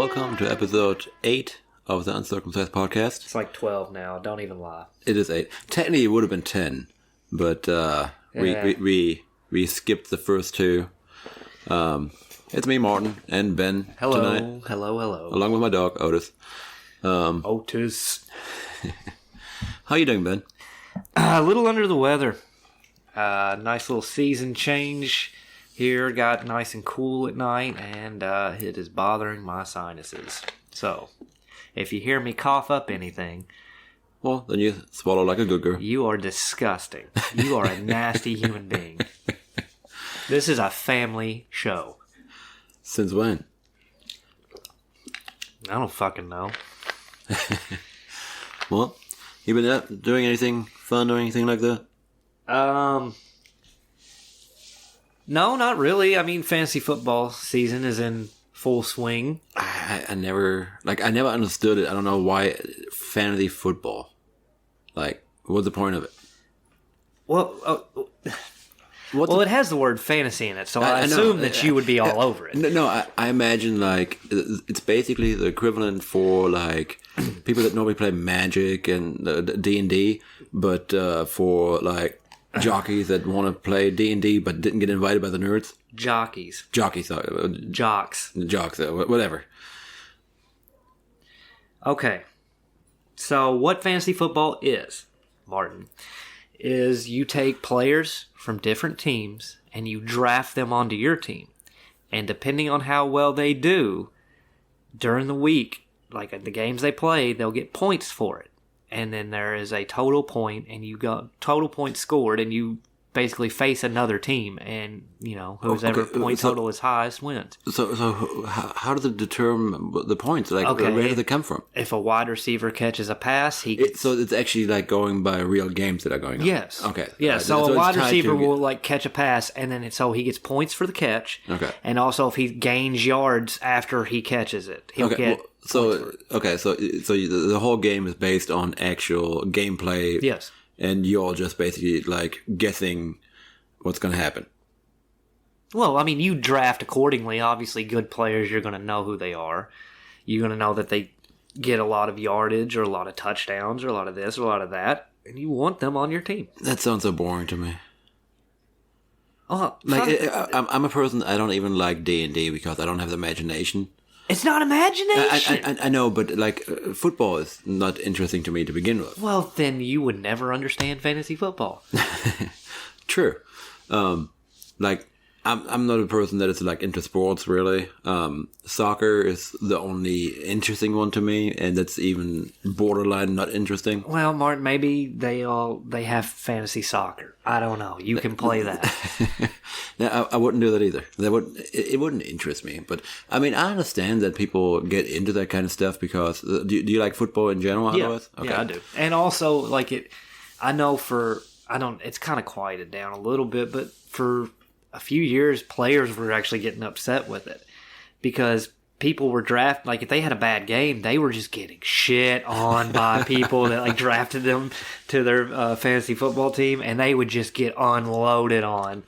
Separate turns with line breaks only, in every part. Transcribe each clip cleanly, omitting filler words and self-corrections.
welcome to episode 8 of the Uncircumcised Podcast.
It's like 12 now, don't even lie.
It is 8. Technically, it would have been 10, but we skipped the first 2. It's me, Martin, and Ben tonight.
Hello.
Along with my dog, Otis.
Otis.
How you doing, Ben?
A little under the weather. Nice little season change here. Got nice and cool at night, and it is bothering my sinuses. So, if you hear me cough up anything...
Well, then you swallow like a good girl.
You are disgusting. You are a nasty human being. This is a family show.
Since when?
I don't fucking know.
Well, you been doing anything fun or anything like that?
No, not really. I mean, fantasy football season is in full swing.
I never understood it. I don't know why fantasy football. Like, what's the point of it?
Well, it has the word fantasy in it, so I assume that you would be all over it.
No, I imagine, like, it's basically the equivalent for, like, people that normally play Magic and D&D, but for, like, jockeys that want to play D&D but didn't get invited by the nerds.
Jockeys.
Jocks, whatever.
Okay. So what fantasy football is, Martin, is you take players from different teams and you draft them onto your team. And depending on how well they do during the week, like at the games they play, they'll get points for it. And then there is a total point, and you got total points scored, and you basically face another team, and, you know, whoever point total is highest wins.
So how do they determine the points? Like, where do they come from?
If a wide receiver catches a pass,
so it's actually like going by real games that are going on?
Yes.
Okay.
Yeah, so a wide receiver will, like, catch a pass, and then so he gets points for the catch.
Okay.
And also if he gains yards after he catches it, he'll get...
So the whole game is based on actual gameplay.
Yes.
And you're just basically like guessing what's going to happen.
Well, I mean, you draft accordingly. Obviously, good players, you're going to know who they are. You're going to know that they get a lot of yardage or a lot of touchdowns or a lot of this or a lot of that, and you want them on your team.
That sounds so boring to me.
Oh,
like I'm a person. I don't even like D&D because I don't have the imagination.
It's not imagination.
I know, but like football is not interesting to me to begin with.
Well, then you would never understand fantasy football.
True. Like I'm not a person that is like into sports really. Soccer is the only interesting one to me, and that's even borderline not interesting.
Well, Martin, maybe they have fantasy soccer. I don't know. You can play that.
Now, I wouldn't do that either. It wouldn't interest me. But I mean, I understand that people get into that kind of stuff because do you like football in general?
Yeah,
Okay.
Yeah, I do. And also, like it, I know it's kind of quieted down a little bit, but for a few years, players were actually getting upset with it because people were drafting, like if they had a bad game, they were just getting shit on by people that like drafted them to their fantasy football team, and they would just get unloaded on.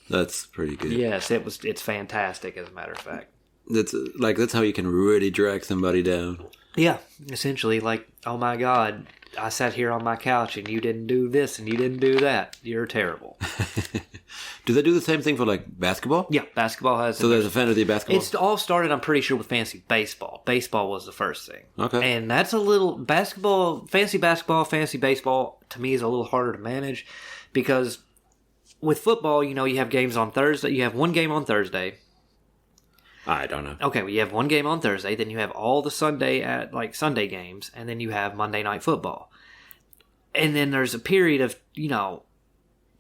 That's pretty good.
Yes, it's fantastic, as a matter of fact.
That's how you can really drag somebody down.
Yeah, essentially, like, oh my God, I sat here on my couch and you didn't do this and you didn't do that. You're terrible.
Do they do the same thing for like basketball?
Yeah, basketball has.
So there's a fantasy basketball?
It's all started, I'm pretty sure, with fantasy baseball. Baseball was the first thing.
Okay.
And that's a little fantasy basketball, fantasy baseball, to me is a little harder to manage because with football, you know, you have games on Thursday. You have one game on Thursday.
I don't know.
Okay, well, you have one game on Thursday, then you have all the Sunday games, and then you have Monday Night Football. And then there's a period of,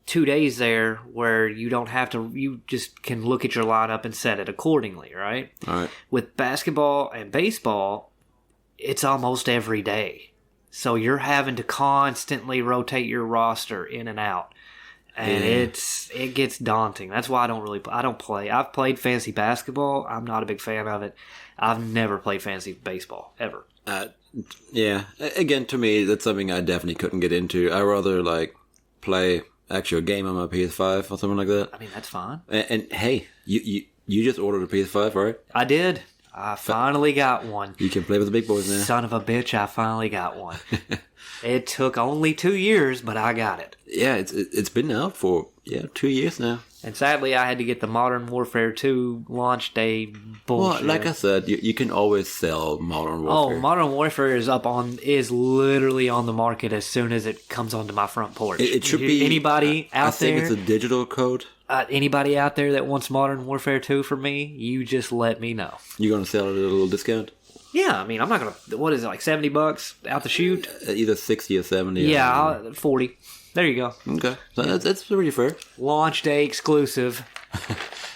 2 days there where you don't have to, you just can look at your lineup and set it accordingly, right?
All right.
With basketball and baseball, it's almost every day. So you're having to constantly rotate your roster in and out. And it gets daunting. That's why I don't play. I've played fantasy basketball. I'm not a big fan of it. I've never played fantasy baseball, ever.
Yeah. Again, to me, that's something I definitely couldn't get into. I rather, like, play actual game on my PS5 or something like that.
I mean, that's fine.
And hey, you just ordered a PS5, right?
I did. I finally got one.
You can play with the big boys now.
Son of a bitch, I finally got one. It took only 2 years, but I got it.
Yeah, it's been out for 2 years now.
And sadly, I had to get the Modern Warfare 2 launch day bullshit.
Well, like I said, you can always sell Modern Warfare.
Oh, Modern Warfare is literally on the market as soon as it comes onto my front porch.
It should be.
Anybody out there?
I think it's a digital code.
Anybody out there that wants Modern Warfare 2 for me, you just let me know.
You're going to sell it at a little discount?
Yeah, I mean, I'm not going to... What is it, like $70 out the chute?
Either 60 or 70.
Yeah, 40. There you go.
Okay. So that's pretty fair.
Launch day exclusive.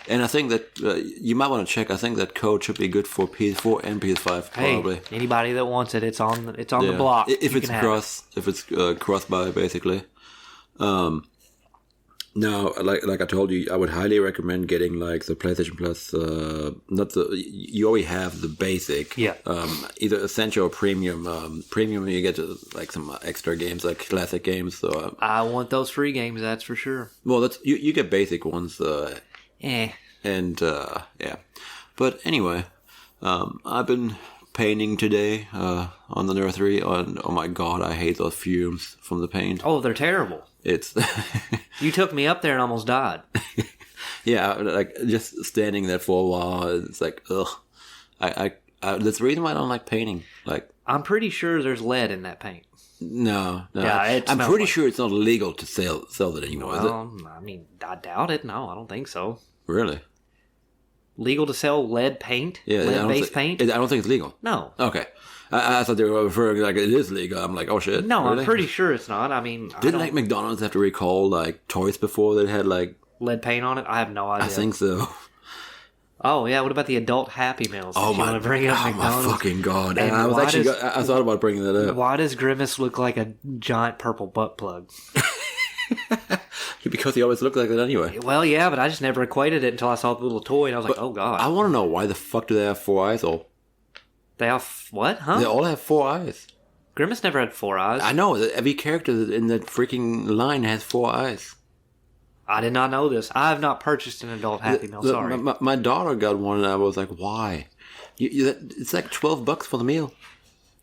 And I think that you might want to check. I think that code should be good for PS4 and PS5 probably.
Hey, anybody that wants it, it's on the block.
If it's cross-buy basically. Now, like I told you, I would highly recommend getting like the PlayStation Plus. You already have the basic.
Yeah.
Either Essential or Premium. Premium, you get like some extra games, like classic games. So
I want those free games. That's for sure.
Well, that's you get basic ones. And yeah, but anyway, I've been painting today on the nursery. And oh my god, I hate those fumes from the paint.
Oh, they're terrible.
It's
you took me up there and almost died.
Yeah, like just standing there for a while. It's like ugh. I that's the reason why I don't like painting. Like
I'm pretty sure there's lead in that paint.
No.
Yeah,
I'm pretty sure it's not illegal to sell that anymore.
Well, is it? I mean, I doubt it. No, I don't think so.
Really?
Legal to sell lead paint?
Yeah,
lead-based paint?
I don't think it's legal.
No.
Okay. I thought they were referring like it is legal. I'm like, oh shit.
No,
really?
I'm pretty sure it's not. I mean,
didn't like McDonald's have to recall like toys before that had like
lead paint on it? I have no idea.
I think so.
Oh yeah, what about the adult Happy Meals?
Oh my!
Want to bring up McDonald's?
My fucking god!
And
I thought about bringing that up.
Why does Grimace look like a giant purple butt plug?
Because he always looked like that anyway.
Well, yeah, but I just never equated it until I saw the little toy, and I was like, oh god.
I want to know why the fuck do they have 4 eyes all?
They have what? Huh?
They all have 4 eyes.
Grimace never had 4 eyes.
I know. Every character in that freaking line has 4 eyes.
I did not know this. I have not purchased an adult Happy Meal. Sorry.
My daughter got one, and I was like, why? It's like $12 for the meal.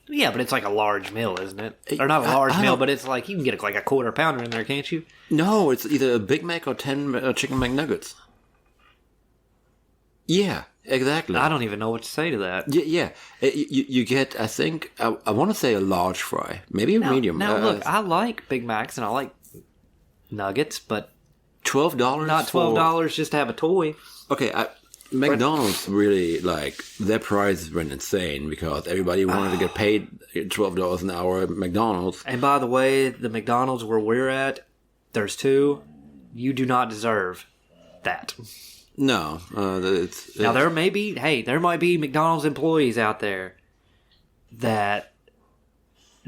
Yeah, but it's like a large meal, isn't it? Or not a large meal, but it's like you can get like a quarter pounder in there, can't you?
No, it's either a Big Mac or 10 chicken McNuggets. Yeah, exactly.
I don't even know what to say to that.
Yeah. You get, I think, I want to say a large fry, maybe a medium.
Now look, I like Big Macs and I like nuggets, but
$12?
Not $12 just to have a toy.
Okay, McDonald's really, like, their prices went insane because everybody wanted to get paid $12 an hour at McDonald's.
And by the way, the McDonald's where we're at, there's 2. You do not deserve that.
No.
Now, there might be McDonald's employees out there that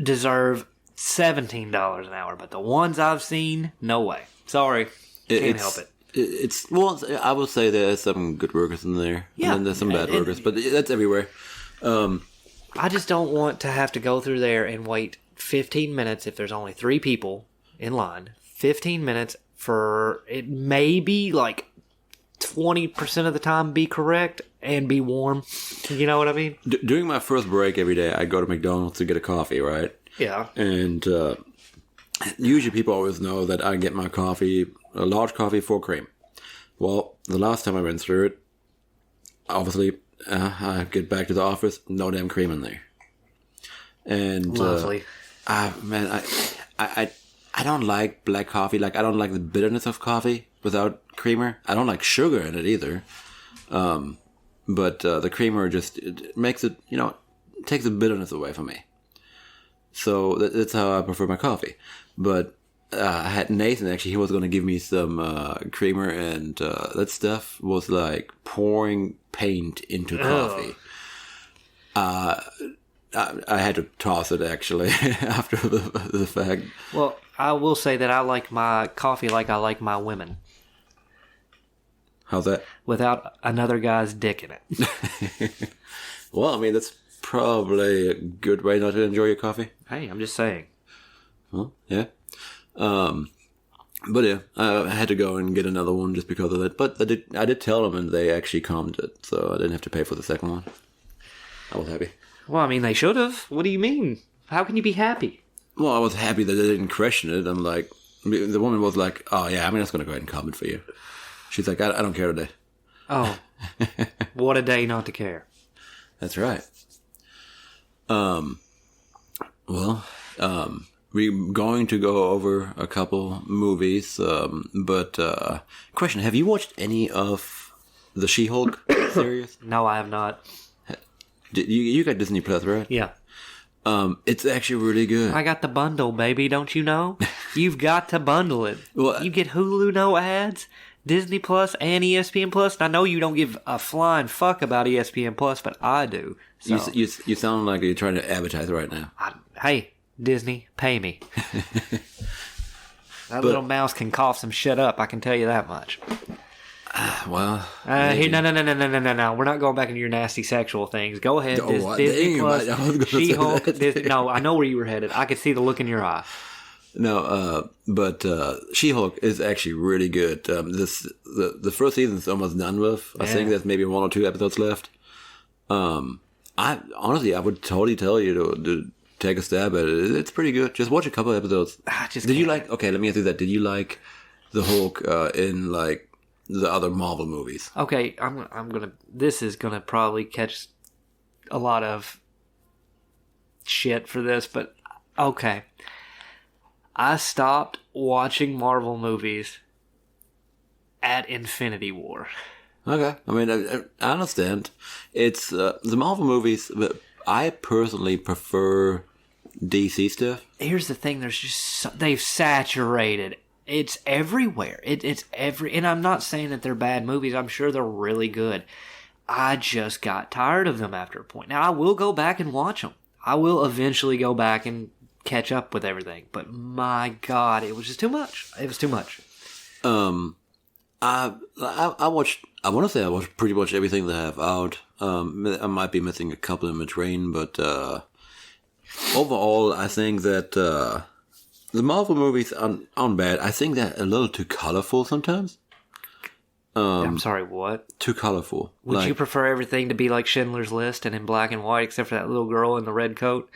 deserve $17 an hour, but the ones I've seen, no way. Sorry. Can't help it.
I will say there's some good workers in there.
Yeah.
And then there's some bad workers, but that's everywhere.
I just don't want to have to go through there and wait 15 minutes if there's only 3 people in line. 15 minutes for it may be like 20% of the time be correct and be warm. You know what I mean?
During my first break every day, I go to McDonald's to get a coffee, right?
Yeah.
And usually people always know that I get my coffee, a large coffee, 4 cream. Well, the last time I went through it, obviously, I get back to the office, no damn cream in there. And
lovely.
Man, I don't like black coffee. Like, I don't like the bitterness of coffee without creamer. I don't like sugar in it either. But the creamer just it makes it, takes the bitterness away from me. So that's how I prefer my coffee. But I had Nathan, actually, he was going to give me some creamer, and that stuff was like pouring paint into coffee. I had to toss it, actually, after the fact.
Well, I will say that I like my coffee like I like my women.
How's that?
Without another guy's dick in it.
Well, I mean, that's probably a good way not to enjoy your coffee.
Hey, I'm just saying.
Well, yeah. But yeah, I had to go and get another one just because of that. But I did tell them, and they actually calmed it, so I didn't have to pay for the second one. I was happy.
Well, I mean, they should have. What do you mean? How can you be happy?
Well, I was happy that they didn't question it. I'm like, the woman was like, "Oh yeah, I'm just gonna go ahead and comment for you." She's like, "I don't care today."
Oh, what a day not to care.
That's right. Well, we're going to go over a couple movies, but question: have you watched any of the She-Hulk series?
No, I have not.
You got Disney Plus, right?
Yeah.
It's actually really good.
I got the bundle, baby, don't you know? You've got to bundle it.
Well,
you get Hulu, no ads, Disney Plus, and ESPN Plus. And I know you don't give a flying fuck about ESPN Plus, but I do. So.
You sound like you're trying to advertise right now.
Hey, Disney, pay me. Little mouse can cough some shit up, I can tell you that much.
Well,
here, no. We're not going back into your nasty sexual things. Go ahead. Disney Plus, She-Hulk. No, I know where you were headed. I could see the look in your eye.
No, but She-Hulk is actually really good. The first season is almost done with. I think there's maybe 1 or 2 episodes left. I would totally tell you to take a stab at it. It's pretty good. Just watch a couple episodes. Did you like? Okay, let me ask you that. Did you like the Hulk in like the other Marvel movies?
Okay, I'm gonna. This is gonna probably catch a lot of shit for this, but okay. I stopped watching Marvel movies at Infinity War.
Okay, I mean, I understand. It's the Marvel movies, but I personally prefer DC stuff.
Here's the thing: they've saturated. It's everywhere. And I'm not saying that they're bad movies. I'm sure they're really good. I just got tired of them after a point. Now I will go back and watch them. I will eventually go back and catch up with everything. But my God, it was just too much. It was too much.
I watched. I want to say I watched pretty much everything they have out. I might be missing a couple in between, but overall, I think that the Marvel movies aren't bad. I think they're a little too colorful sometimes.
I'm sorry, what?
Too colorful.
Would you prefer everything to be like Schindler's List and in black and white, except for that little girl in the red coat?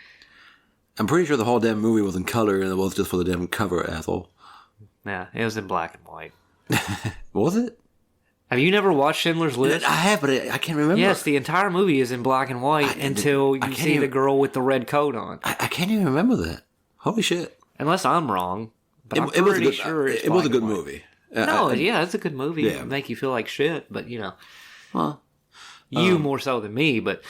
I'm pretty sure the whole damn movie was in color, and it was just for the damn cover, asshole.
Yeah, it was in black and white.
Was it?
Have you never watched Schindler's List?
I have, but I can't remember.
Yes, the entire movie is in black and white until you see the girl with the red coat on.
I can't even remember that. Holy shit.
Unless I'm wrong. But I'm
pretty
pretty sure
it was a good movie.
It's a good movie.
Yeah.
It'll make you feel like shit, but you know.
Well,
you more so than me, but...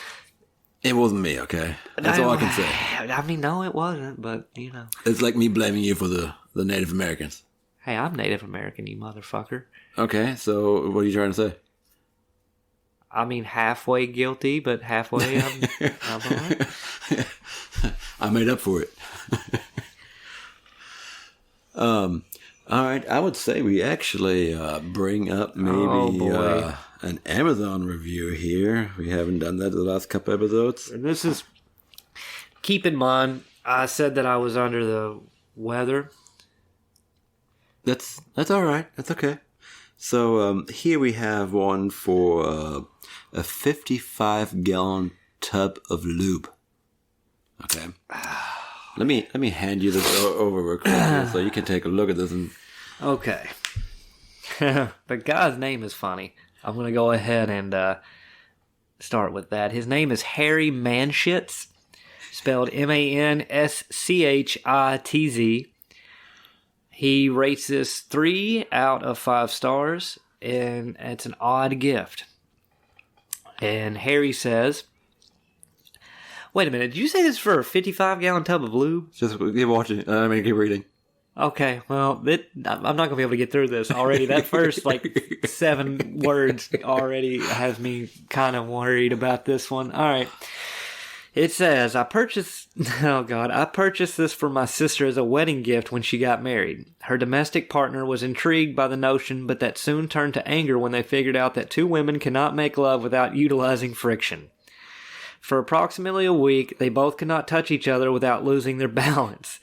It wasn't me, okay? That's all I can say.
I mean, no, it wasn't, but, you know.
It's like me blaming you for the Native Americans.
Hey, I'm Native American, you motherfucker.
Okay, so what are you trying to say?
I mean, halfway guilty, but halfway I'm all right.
I made up for it. All right, I would say we actually bring up maybe an Amazon review here. We haven't done that the last couple episodes.
And this is... Keep in mind, I said that I was under the weather.
That's all right. That's okay. So here we have one for a 55-gallon tub of lube. Okay. Let me hand you this over real quick so you can take a look at this.
Okay. The guy's name is funny. I'm going to go ahead and start with that. His name is Harry Manschitz, spelled Manschitz. He rates this 3 out of 5 stars, and it's an odd gift. And Harry says... Wait a minute, did you say this for a 55-gallon tub of lube?
Just keep watching. Keep reading.
Okay, well, I'm not going to be able to get through this already. That first, 7 words already has me kind of worried about this one. All right. It says, I purchased this for my sister as a wedding gift when she got married. Her domestic partner was intrigued by the notion, but that soon turned to anger when they figured out that 2 women cannot make love without utilizing friction. For approximately a week, they both could not touch each other without losing their balance.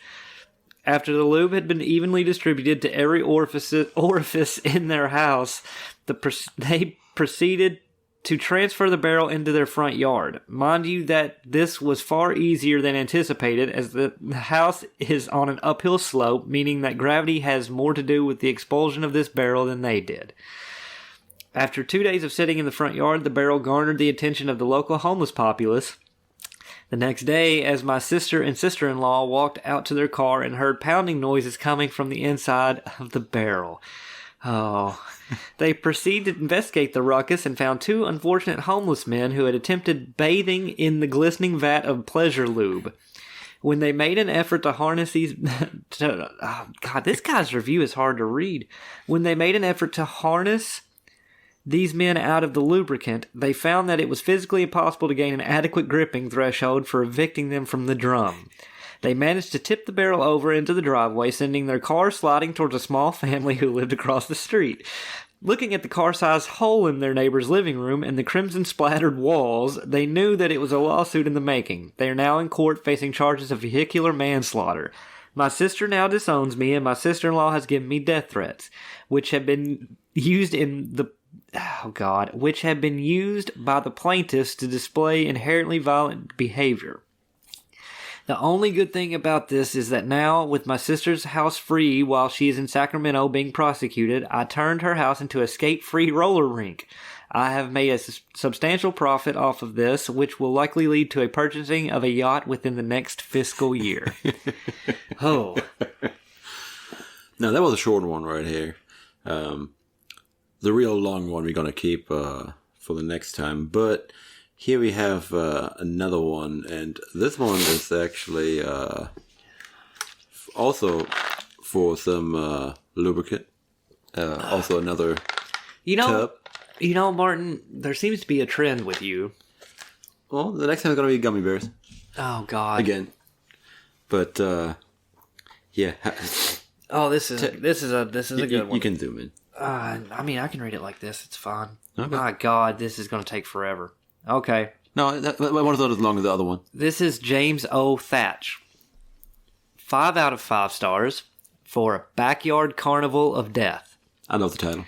After the lube had been evenly distributed to every orifice in their house, they proceeded to transfer the barrel into their front yard. Mind you that this was far easier than anticipated, as the house is on an uphill slope, meaning that gravity has more to do with the expulsion of this barrel than they did. After 2 days of sitting in the front yard, the barrel garnered the attention of the local homeless populace. The next day, as my sister and sister-in-law walked out to their car and heard pounding noises coming from the inside of the barrel. Oh. They proceeded to investigate the ruckus and found 2 unfortunate homeless men who had attempted bathing in the glistening vat of pleasure lube. When they made an effort to harness these... God, this guy's review is hard to read. When they made an effort to harness these men out of the lubricant, they found that it was physically impossible to gain an adequate gripping threshold for evicting them from the drum. They managed to tip the barrel over into the driveway, sending their car sliding towards a small family who lived across the street. Looking at the car-sized hole in their neighbor's living room and the crimson-splattered walls, they knew that it was a lawsuit in the making. They are now in court facing charges of vehicular manslaughter. My sister now disowns me, and my sister-in-law has given me death threats, which have been used by the plaintiffs to display inherently violent behavior. The only good thing about this is that now, with my sister's house free while she is in Sacramento being prosecuted, I turned her house into a skate-free roller rink. I have made a substantial profit off of this, which will likely lead to a purchasing of a yacht within the next fiscal year. Oh.
Now, that was a short one right here. The real long one we're going to keep for the next time. But here we have another one. And this one is actually also for some lubricant. Also another tub.
You know, Martin, there seems to be a trend with you.
Well, the next time is going to be gummy bears.
Oh, God.
Again. But, yeah.
Oh, this is a good one.
You can zoom in.
I mean, I can read it like this. It's fine.
Okay.
My God, this is going to take forever. Okay.
No, one is not as long as the other one.
This is James O. Thatch. 5 out of 5 stars for a backyard carnival of death.
I know the title.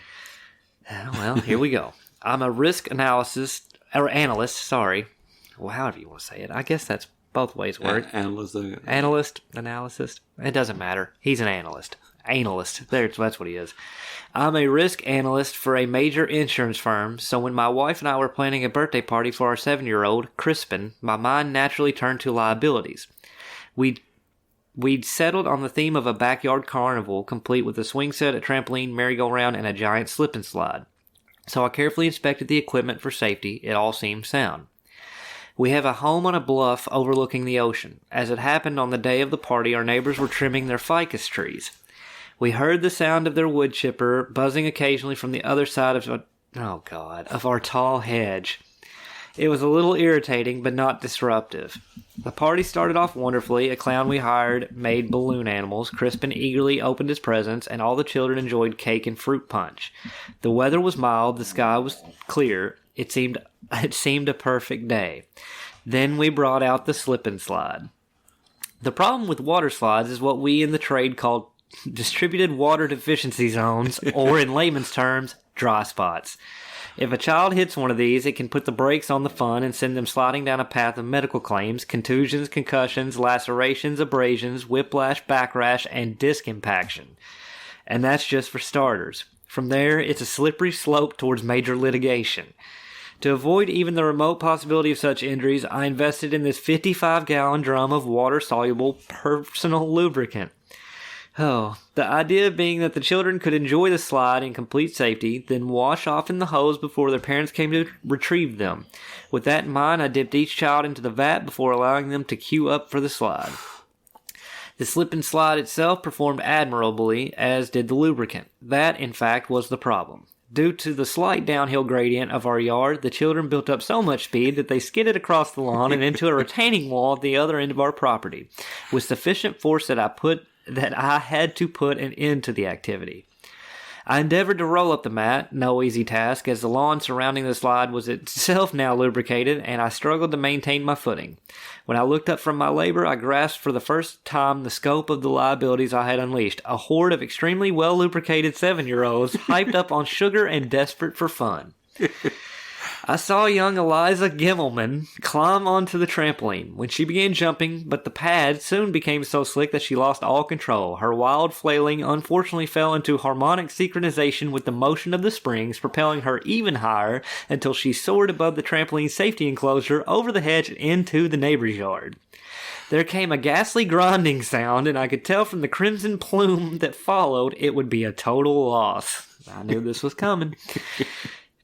Well, here we go. I'm a risk analyst. Well, however you want to say it. I guess that's both ways work.
Analyst.
Analyst. It doesn't matter. He's an analyst. That's what he is. I'm a risk analyst for a major insurance firm, so when my wife and I were planning a birthday party for our 7-year-old, Crispin, my mind naturally turned to liabilities. We'd settled on the theme of a backyard carnival, complete with a swing set, a trampoline, merry-go-round, and a giant slip and slide. So I carefully inspected the equipment for safety. It all seemed sound. We have a home on a bluff overlooking the ocean. As it happened on the day of the party, our neighbors were trimming their ficus trees. We heard the sound of their wood chipper buzzing occasionally from the other side of our tall hedge. It was a little irritating, but not disruptive. The party started off wonderfully. A clown we hired made balloon animals. Crispin eagerly opened his presents, and all the children enjoyed cake and fruit punch. The weather was mild. The sky was clear. It seemed a perfect day. Then we brought out the slip and slide. The problem with water slides is what we in the trade call distributed water deficiency zones, or in layman's terms, dry spots. If a child hits one of these, it can put the brakes on the fun and send them sliding down a path of medical claims, contusions, concussions, lacerations, abrasions, whiplash, backrash, and disc impaction. And that's just for starters. From there, it's a slippery slope towards major litigation. To avoid even the remote possibility of such injuries, I invested in this 55-gallon drum of water-soluble personal lubricant. Oh, the idea being that the children could enjoy the slide in complete safety, then wash off in the hose before their parents came to retrieve them. With that in mind, I dipped each child into the vat before allowing them to queue up for the slide. The slip and slide itself performed admirably, as did the lubricant. That, in fact, was the problem. Due to the slight downhill gradient of our yard, the children built up so much speed that they skidded across the lawn and into a retaining wall at the other end of our property, with sufficient force that I had to put an end to the activity. I endeavored to roll up the mat, no easy task, as the lawn surrounding the slide was itself now lubricated, and I struggled to maintain my footing. When I looked up from my labor, I grasped for the first time the scope of the liabilities I had unleashed, a horde of extremely well-lubricated 7-year-olds hyped up on sugar and desperate for fun. I saw young Eliza Gimmelman climb onto the trampoline when she began jumping, but the pad soon became so slick that she lost all control. Her wild flailing unfortunately fell into harmonic synchronization with the motion of the springs, propelling her even higher until she soared above the trampoline safety enclosure, over the hedge, and into the neighbor's yard. There came a ghastly grinding sound, and I could tell from the crimson plume that followed it would be a total loss. I knew this was coming.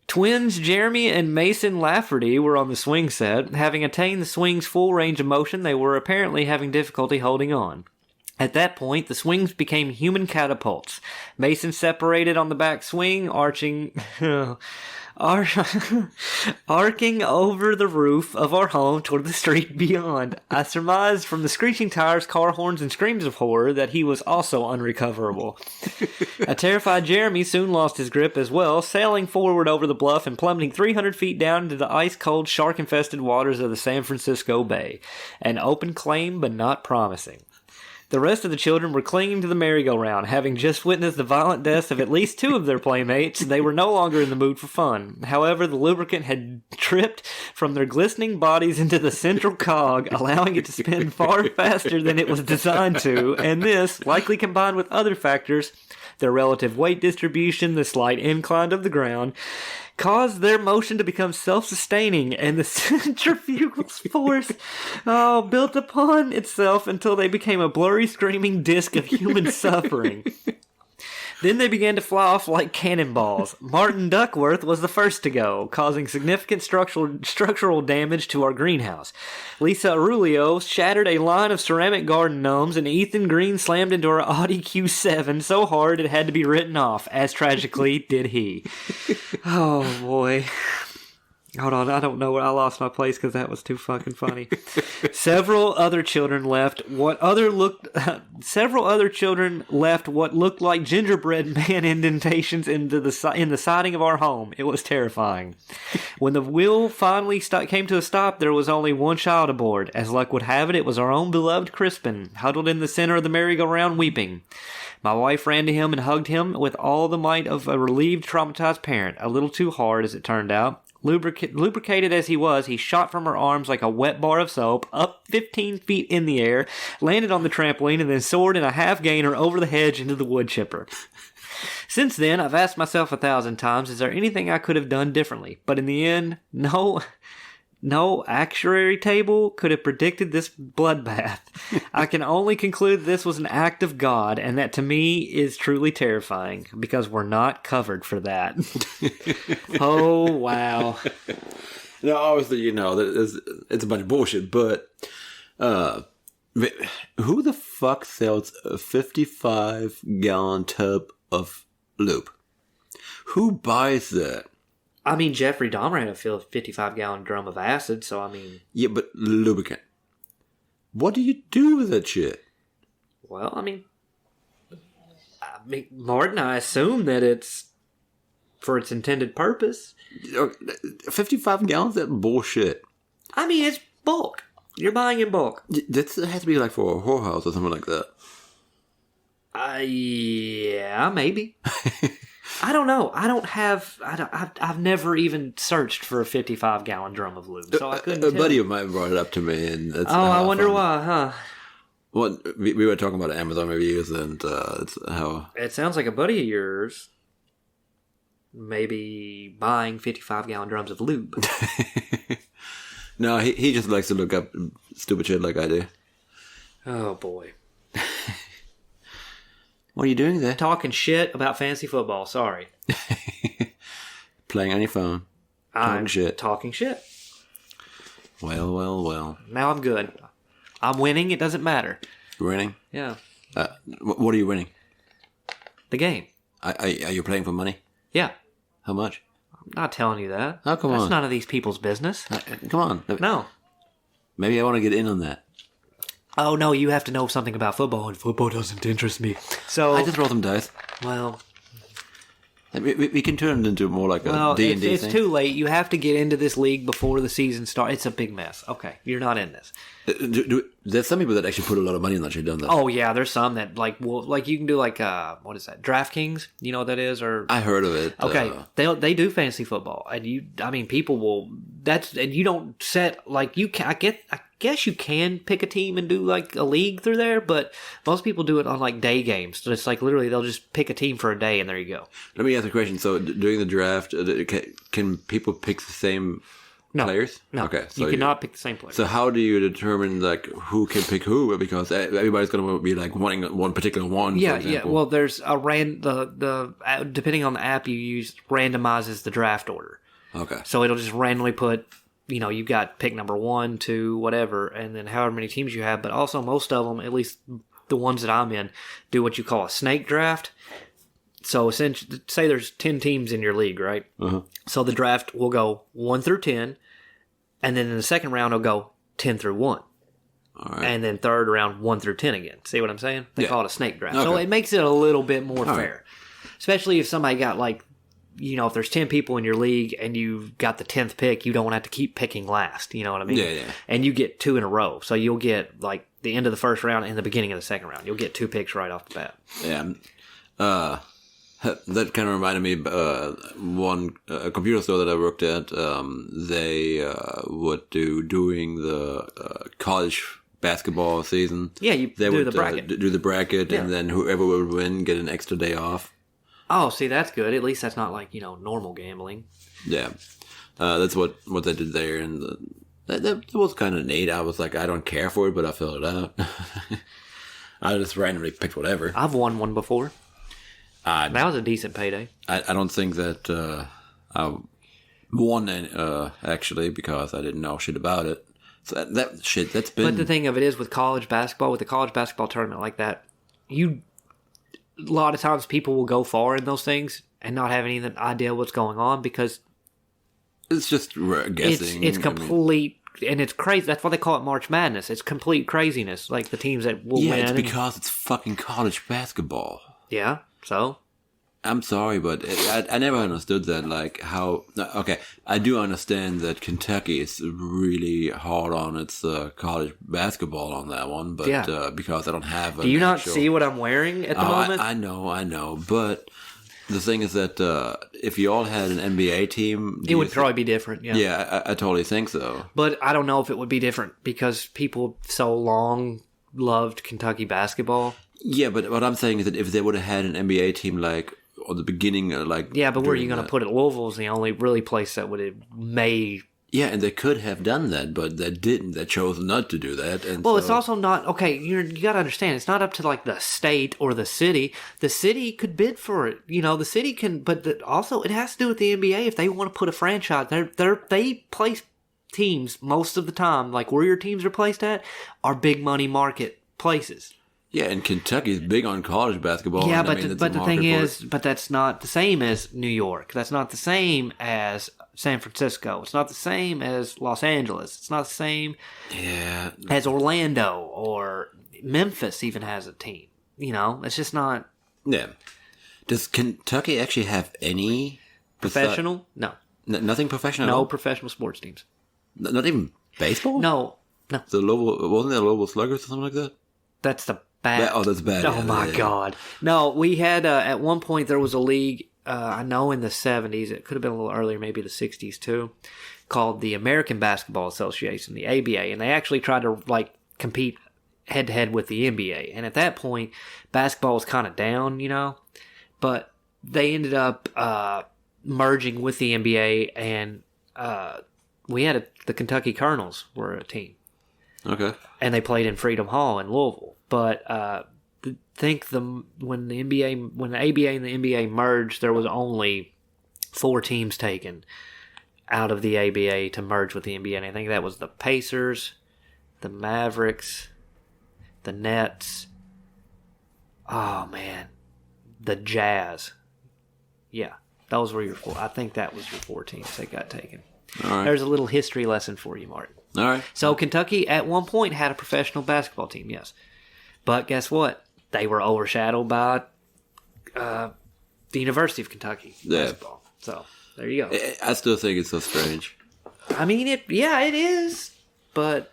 Twins Jeremy and Mason Lafferty were on the swing set. Having attained the swing's full range of motion, they were apparently having difficulty holding on. At that point, the swings became human catapults. Mason separated on the back swing, arcing over the roof of our home toward the street beyond. I surmised from the screeching tires, car horns, and screams of horror that he was also unrecoverable. A terrified Jeremy soon lost his grip as well, sailing forward over the bluff and plummeting 300 feet down into the ice-cold, shark-infested waters of the San Francisco Bay. An open claim, but not promising. The rest of the children were clinging to the merry-go-round. Having just witnessed the violent deaths of at least 2 of their playmates, they were no longer in the mood for fun. However, the lubricant had dripped from their glistening bodies into the central cog, allowing it to spin far faster than it was designed to, and this, likely combined with other factors, their relative weight distribution, the slight incline of the ground, caused their motion to become self-sustaining, and the centrifugal force built upon itself until they became a blurry, screaming disc of human suffering. Then they began to fly off like cannonballs. Martin Duckworth was the first to go, causing significant structural damage to our greenhouse. Lisa Aurelio shattered a line of ceramic garden gnomes, and Ethan Green slammed into our Audi Q7 so hard it had to be written off, as tragically did he. Oh, boy. Hold on, I don't know where I lost my place because that was too fucking funny. Several other children left what looked like gingerbread man indentations in the siding of our home. It was terrifying. When the wheel finally came to a stop, there was only one child aboard. As luck would have it, it was our own beloved Crispin, huddled in the center of the merry-go-round weeping. My wife ran to him and hugged him with all the might of a relieved, traumatized parent. A little too hard, as it turned out. Lubricated as he was, he shot from her arms like a wet bar of soap, up 15 feet in the air, landed on the trampoline, and then soared in a half-gainer over the hedge into the wood chipper. Since then, I've asked myself 1,000 times, is there anything I could have done differently? But in the end, no actuary table could have predicted this bloodbath. I can only conclude this was an act of God, and that to me is truly terrifying, because we're not covered for that. Oh, wow.
Now, obviously, it's a bunch of bullshit, but who the fuck sells a 55-gallon tub of lube? Who buys that?
I mean, Jeffrey Dahmer had a 55-gallon drum of acid, so I mean...
Yeah, but lubricant. What do you do with that shit?
Well, I mean, Martin, I assume that it's for its intended purpose.
55 gallons? That's bullshit.
I mean, it's bulk. You're buying in bulk.
That has to be like for a whorehouse or something like that.
Yeah, maybe. I don't know. I've never even searched for a 55-gallon drum of lube, so I couldn't tell.
A buddy of mine brought it up to me, and that's
I wonder why, huh?
Well, we were talking about Amazon reviews, and it's how...
It sounds like a buddy of yours maybe buying 55-gallon drums of lube.
No, he just likes to look up stupid shit like I do.
Oh, boy.
What are you doing there?
Talking shit about fantasy football, sorry.
Playing on your phone.
I'm
shit.
Talking shit.
Well.
Now I'm good. I'm winning, it doesn't matter.
You're winning?
Yeah.
What are you winning?
The game.
Are you playing for money?
Yeah.
How much?
I'm not telling you that.
Oh, come on.
That's none of these people's business.
Come on.
No.
Maybe I want to get in on that.
Oh, no, you have to know something about football, and football doesn't interest me. So
I just roll some dice.
Well,
We can turn it into more like a
Well,
D&D thing.
it's too late. You have to get into this league before the season starts. It's a big mess. Okay, you're not in this.
There's some people that actually put a lot of money in that shit, don't they?
Oh yeah, there's some that like you can do like what is that? DraftKings? You know what that is? Or
I heard of it.
okay, they do fantasy football, and people will. And you don't set like you can. I guess you can pick a team and do like a league through there, but most people do it on like day games. So it's like literally they'll just pick a team for a day and there you go.
Let me ask a question. So during the draft, can people pick the same players?
No,
okay, so
you cannot pick the same players.
So how do you determine like who can pick who? Because everybody's going to be like wanting one particular one.
Yeah,
for example.
yeah. Well, there's a depending on the app you use, randomizes the draft order.
Okay.
So it'll just randomly put, you've got pick number 1, 2, whatever, and then however many teams you have. But also most of them, at least the ones that I'm in, do what you call a snake draft. So essentially, say there's 10 teams in your league, right? Uh-huh. So the draft will go 1 through 10, and then in the second round it'll go 10 through 1.
All right.
And then third round 1 through 10 again. See what I'm saying? They call it a snake draft.
Okay.
So it makes it a little bit more fair.
Right.
Especially if somebody got like, if there's 10 people in your league and you've got the 10th pick, you don't want to have to keep picking last. You know what I mean?
Yeah.
And you get 2 in a row. So you'll get like the end of the first round and the beginning of the second round. You'll get 2 picks right off the bat.
Yeah. That kind of reminded me a computer store that I worked at. They would during the college basketball season.
Yeah, they would
the bracket. Do the bracket, and then whoever would win get an extra day off.
Oh, see, that's good. At least that's not like, normal gambling.
Yeah. That's what they did there. And that was kind of neat. I was like, I don't care for it, but I filled it out. I just randomly picked whatever.
I've won one before. That was a decent payday.
I don't think that I won actually because I didn't know shit about it. So that's been...
But the thing of it is with college basketball, with the college basketball tournament like that, a lot of times people will go far in those things and not have any idea what's going on because
it's just guessing.
It's complete, and it's crazy. That's why they call it March Madness. It's complete craziness. Like the teams that will win.
Yeah, it's because it's fucking college basketball.
Yeah, so?
I'm sorry, but I never understood that. Like how? Okay, I do understand that Kentucky is really hard on its college basketball on that one, but because I don't have.
Do you not see what I'm wearing at the moment?
I know, but the thing is that if you all had an NBA team,
it would probably be different. Yeah,
yeah, I totally think so.
But I don't know if it would be different because people so long loved Kentucky basketball.
Yeah, but what I'm saying is that if they would have had an NBA team like. Or the beginning, like
yeah, but where are you going to put it? Louisville's the only really place that would have made.
Yeah, and they could have done that, but they didn't. They chose not to do that. And
it's also not okay. You got to understand, it's not up to like the state or the city. The city could bid for it. The city can, but also it has to do with the NBA. If they want to put a franchise, they place teams most of the time, like where your teams are placed at, are big money market places.
Yeah, and Kentucky's big on college basketball.
Yeah, but the thing is, but that's not the same as New York. That's not the same as San Francisco. It's not the same as Los Angeles. It's not the same as Orlando or Memphis even has a team. It's just not.
Yeah. Does Kentucky actually have any
professional? No.
Nothing professional?
No professional sports teams.
Not even baseball?
No.
Wasn't there Louisville Sluggers or something like that?
That's the bad.
That's bad.
Oh, my God. No, we had, at one point, there was a league, I know in the 70s, it could have been a little earlier, maybe the 60s too, called the American Basketball Association, the ABA, and they actually tried to, compete head-to-head with the NBA. And at that point, basketball was kind of down, but they ended up merging with the NBA, and we had the Kentucky Colonels were a team.
Okay.
And they played in Freedom Hall in Louisville. But when the ABA and the NBA merged, there was only 4 teams taken out of the ABA to merge with the NBA. And I think that was the Pacers, the Mavericks, the Nets. Oh man, the Jazz. Yeah, those were your 4. I think that was your 4 teams that got taken.
All right.
There's a little history lesson for you, Martin.
All right.
So Kentucky at one point had a professional basketball team, yes. But guess what? They were overshadowed by the University of Kentucky basketball. So there you go.
I still think it's so strange.
I mean, it is, but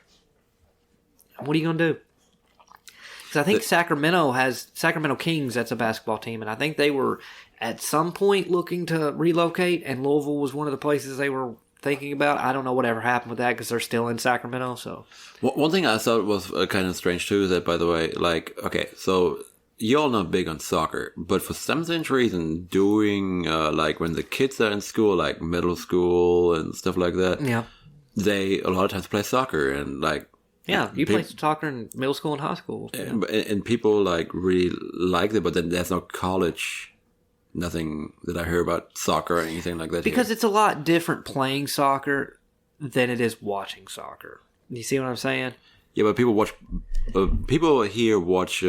what are you gonna do? Because I think Sacramento Kings. That's a basketball team, and I think they were at some point looking to relocate, and Louisville was one of the places they were thinking about. I don't know whatever happened with that because they're still in Sacramento. So
one thing I thought was kind of strange too is that, by the way, like, okay, so you're all not big on soccer, but for some strange reason, doing like when the kids are in school, like middle school and stuff like that,
yeah,
they a lot of times play soccer and like.
Yeah, you played soccer in middle school and high school.
And people like really like it, but then there's no college. Nothing that I hear about soccer or anything like that.
Because it's a lot different playing soccer than it is watching soccer. You see what I'm saying?
Yeah, but people here watch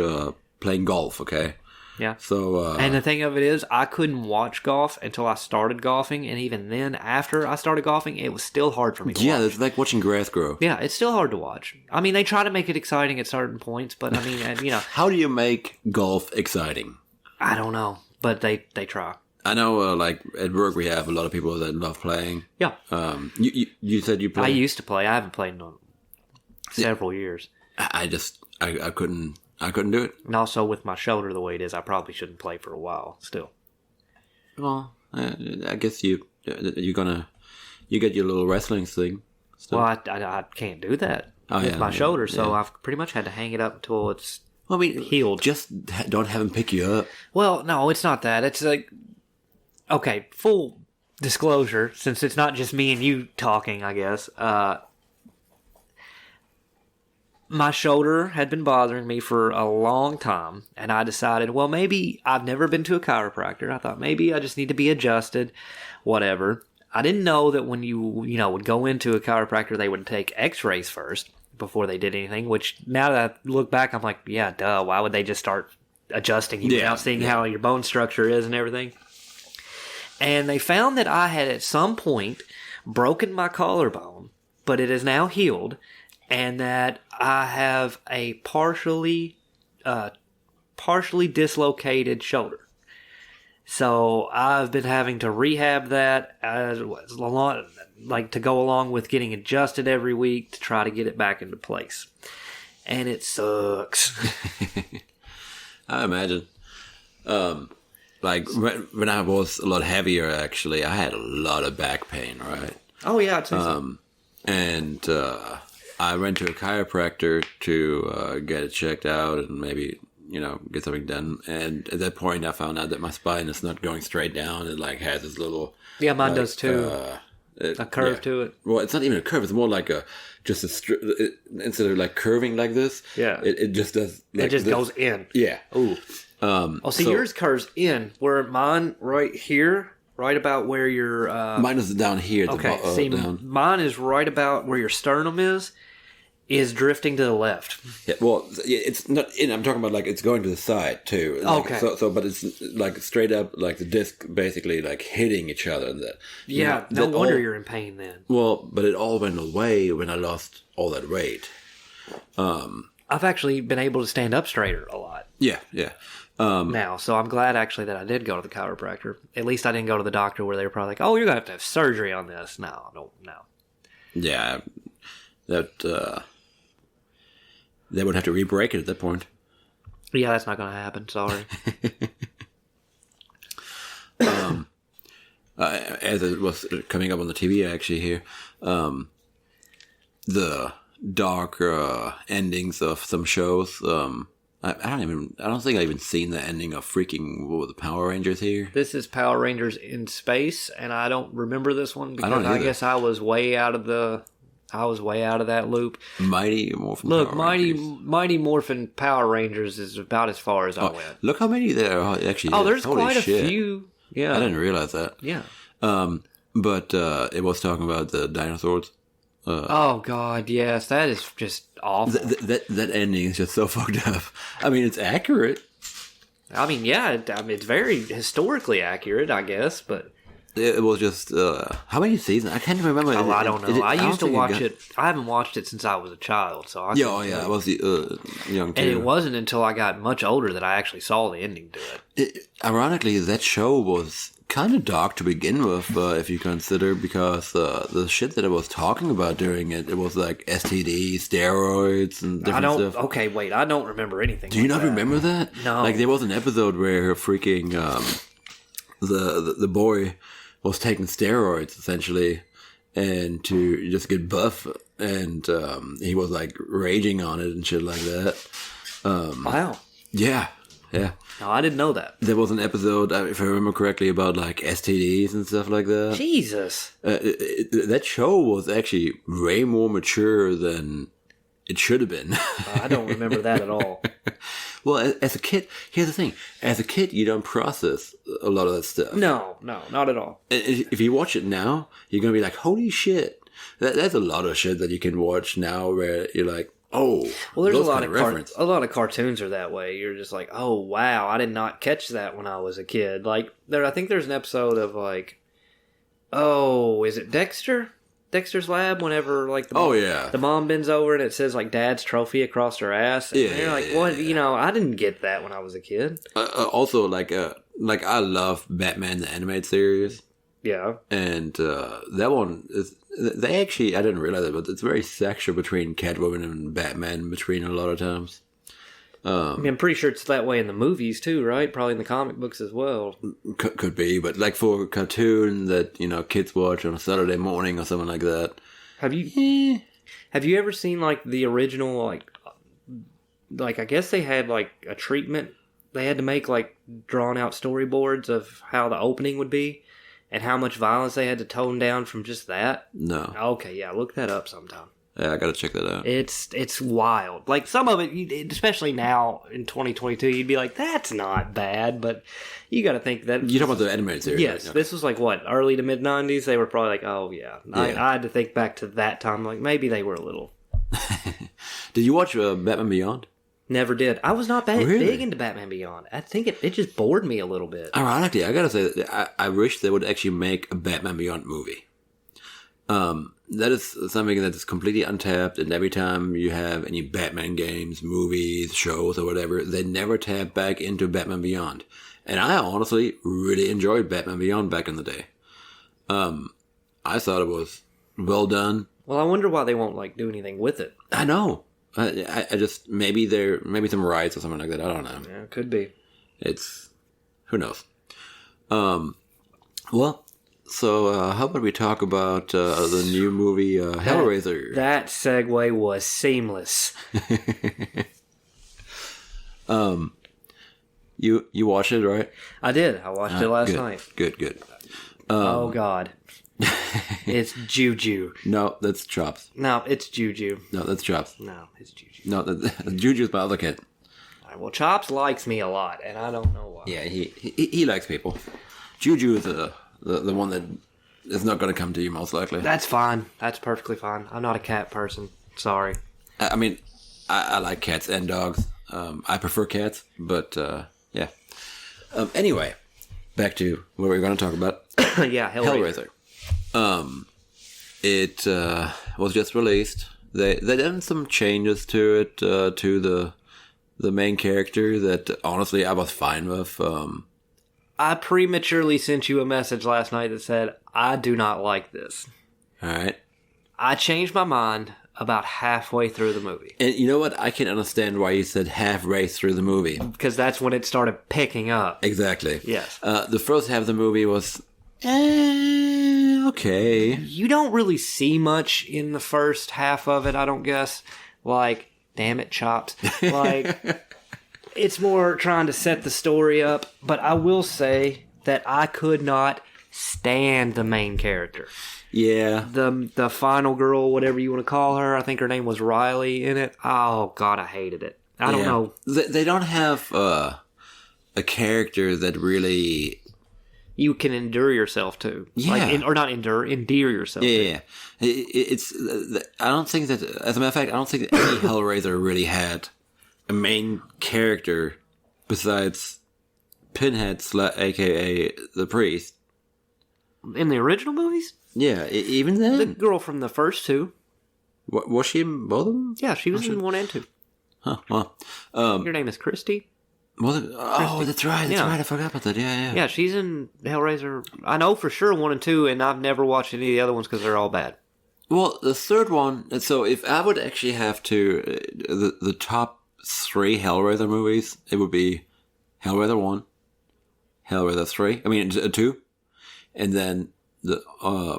playing golf, okay?
Yeah.
So
and the thing of it is, I couldn't watch golf until I started golfing, and even then, after I started golfing, it was still hard for me to watch.
Yeah, it's like watching grass grow.
Yeah, it's still hard to watch. I mean, they try to make it exciting at certain points, but I mean, you know.
How do you make golf exciting?
I don't know. But they try.
I know, like, at work we have a lot of people that love playing.
Yeah.
You said you played?
I used to play. I haven't played in several years.
I couldn't do it.
And also with my shoulder the way it is, I probably shouldn't play for a while still.
Well, I guess you get your little wrestling thing. Still.
Well, I can't do that with my shoulder, so I've pretty much had to hang it up until it's healed.
Just don't have him pick you up.
Well, no, it's not that. It's like, okay, full disclosure, since it's not just me and you talking, I guess. My shoulder had been bothering me for a long time, and I decided, well, maybe I've never been to a chiropractor. I thought maybe I just need to be adjusted, whatever. I didn't know that when you would go into a chiropractor, they would take x-rays first before they did anything, which now that I look back, I'm like, yeah, duh, why would they just start adjusting you without seeing how your bone structure is and everything? And they found that I had at some point broken my collarbone, but it is now healed, and that I have a partially dislocated shoulder. So I've been having to rehab that to go along with getting adjusted every week to try to get it back into place. And it sucks.
I imagine. Like when I was a lot heavier, actually, I had a lot of back pain, right?
Oh yeah, I'd say so.
And I went to a chiropractor to get it checked out and maybe get something done. And at that point, I found out that my spine is not going straight down. It like has this little
mine does too. A curve to it.
Well, it's not even a curve. It's more like instead of like curving like this.
Yeah.
It just does. Like
it just goes in.
Yeah.
Ooh. Yours curves in, where mine right here, right about where your
mine is down here.
Okay. Mine is right about where your sternum is drifting to the left.
Yeah, well, it's not in. I'm talking about like it's going to the side too. Like,
okay.
So, but it's like straight up, like the disc basically like hitting each other. And that.
Yeah. No wonder you're in pain then.
Well, but it all went away when I lost all that weight.
I've actually been able to stand up straighter a lot.
Yeah.
Now, so I'm glad actually that I did go to the chiropractor. At least I didn't go to the doctor where they were probably like, "Oh, you're gonna have to have surgery on this." No.
Yeah, that. They would have to re-break it at that point.
Yeah, that's not going to happen. Sorry.
As it was coming up on the TV actually here, the dark endings of some shows. I don't think I even seen the ending of freaking the Power Rangers here.
This is Power Rangers in Space, and I don't remember this one because I guess I was way out of that loop.
Mighty Morphin
Look,
Power
Mighty
Rangers.
Mighty Morphin Power Rangers is about as far as I went.
Look how many there are actually.
Oh, there's
Holy
quite
shit.
a few. Yeah.
I didn't realize that.
Yeah.
But it was talking about the dinosaurs.
Oh God, yes, that is just awful.
That ending is just so fucked up. I mean, it's accurate.
I mean, yeah, it's very historically accurate, I guess, but
It was just how many seasons? I can't remember.
Oh, I don't know. I used to watch
got...
it. I haven't watched it since I was a child, so
I was young too.
And it wasn't until I got much older that I actually saw the ending to it.
Ironically, that show was kind of dark to begin with, if you consider, because the shit that I was talking about during it, it was like STD, steroids, and different stuff.
Okay, wait, I don't remember anything.
Do you not remember that?
No.
Like there was an episode where freaking the boy was taking steroids essentially, and to just get buff, and he was like raging on it and shit like that.
Wow.
Yeah.
No, I didn't know that.
There was an episode, if I remember correctly, about like STDs and stuff like that.
Jesus.
That show was actually way more mature than it should have been.
I don't remember that at all.
Well, as a kid, here's the thing. As a kid, you don't process a lot of that stuff.
No, not at all.
If you watch it now, you're going to be like, holy shit. There's a lot of shit that you can watch now where you're like, oh,
well, there's a lot of cartoons are that way. You're just like, oh wow, I did not catch that when I was a kid. Like I think there's an episode of like, oh, is it Dexter? Dexter's Lab. Whenever like the mom bends over and it says like Dad's trophy across her ass. And you're like, what? You know, I didn't get that when I was a kid.
Also, like I love Batman the animated series.
Yeah, and
that one is. They actually, I didn't realize it, but it's very sexual between Catwoman and Batman between a lot of times.
I mean, I'm pretty sure it's that way in the movies too, right? Probably in the comic books as well.
Could be, but like for a cartoon that, you know, kids watch on a Saturday morning or something like that.
Have you ever seen like the original, like I guess they had like a treatment. They had to make like drawn out storyboards of how the opening would be. And how much violence they had to tone down from just that?
No.
Okay, yeah, look that up sometime.
Yeah, I gotta check that out.
It's wild. Like some of it, especially now in 2022, you'd be like, that's not bad, but you gotta think that...
You're talking about the animated series?
Yes, right? This was like, what, early to mid-90s? They were probably like, oh, yeah. I had to think back to that time, like maybe they were a little...
Did you watch Batman Beyond?
Never did. I was not big into Batman Beyond. I think it just bored me a little bit.
Ironically, I gotta say that I wish they would actually make a Batman Beyond movie. That is something that is completely untapped, and every time you have any Batman games, movies, shows, or whatever, they never tap back into Batman Beyond. And I honestly really enjoyed Batman Beyond back in the day. I thought it was well done.
Well, I wonder why they won't like do anything with it.
I know. I just maybe some rights or something like that. I don't know.
Yeah, it could be.
It's who knows. Well, so how about we talk about the new movie Hellraiser?
That segue was seamless.
You watched it, right?
I did. I watched it last night.
Good.
Oh God. It's Juju.
No, that's Chops.
No, it's Juju.
No, that's Chops.
No, it's Juju.
No, Juju's my other kid.
All right, well, Chops likes me a lot, and I don't know why.
Yeah, he likes people. Juju is the one that is not going to come to you most likely.
That's fine. That's perfectly fine. I'm not a cat person. Sorry.
I mean, I like cats and dogs. I prefer cats, but yeah. Anyway, back to what we were going to talk about.
Yeah, Hellraiser.
It was just released. They done some changes to it, to the main character that honestly I was fine with.
I prematurely sent you a message last night that said, I do not like this.
All right.
I changed my mind about halfway through the movie.
And you know what? I can understand why you said halfway through the movie.
Because that's when it started picking up.
Exactly.
Yes.
The first half of the movie was... okay.
You don't really see much in the first half of it, I don't guess. Like, damn it, Chops. Like, it's more trying to set the story up. But I will say that I could not stand the main character.
Yeah.
The final girl, whatever you want to call her, I think her name was Riley in it. Oh, God, I hated it. I don't know.
They don't have a character that really...
you can endure yourself to.
Yeah.
Like, or not endure, endear yourself to.
Yeah. It's... I don't think that... As a matter of fact, I don't think that any Hellraiser really had a main character besides Pinhead, a.k.a. the priest.
In the original movies?
Yeah, even then.
The girl from the first two.
Was she in both of them?
Yeah, she was in 1 and 2.
Huh, well.
Your name is Christy?
Was it? Oh, that's right. That's right. I forgot about that. Yeah.
Yeah, she's in Hellraiser. I know for sure 1 and 2, and I've never watched any of the other ones because they're all bad.
Well, the third one. So if I would actually have to, the top 3 Hellraiser movies, it would be Hellraiser 1, Hellraiser 3. I mean 2, and then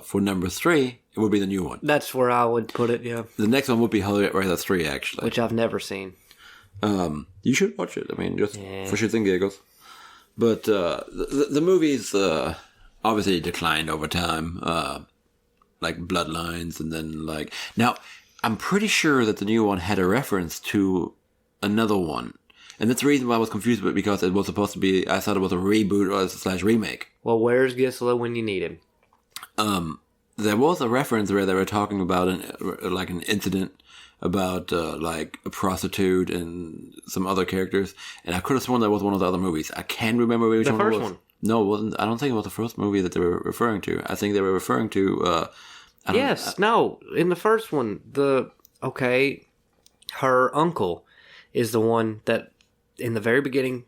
for number 3, it would be the new one.
That's where I would put it. Yeah.
The next one would be Hellraiser 3, actually,
which I've never seen.
You should watch it. I mean, just for shits and giggles. But the movies obviously declined over time, like Bloodlines, and then like now I'm pretty sure that the new one had a reference to another one, and that's the reason why I was confused. But because it was supposed to be, I thought it was a reboot or / remake.
Well, where's Gisela when you need him?
There was a reference where they were talking about an incident about like a prostitute and some other characters, and I could have sworn that was one of the other movies. I can't remember which one it was. The first one? No, it wasn't. I don't think it was the first movie that they were referring to. I think they were referring to.
No, in the first one, her uncle is the one that in the very beginning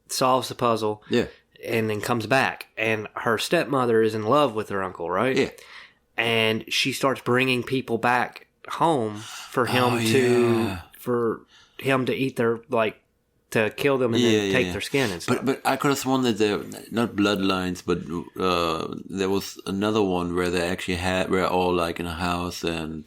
solves the puzzle.
Yeah.
And then comes back, and her stepmother is in love with her uncle, right?
Yeah.
And she starts bringing people back home for him to eat their, like, to kill them and then take their skin and stuff.
But I could have sworn that they're not Bloodlines, but there was another one where they actually were all like in a house, and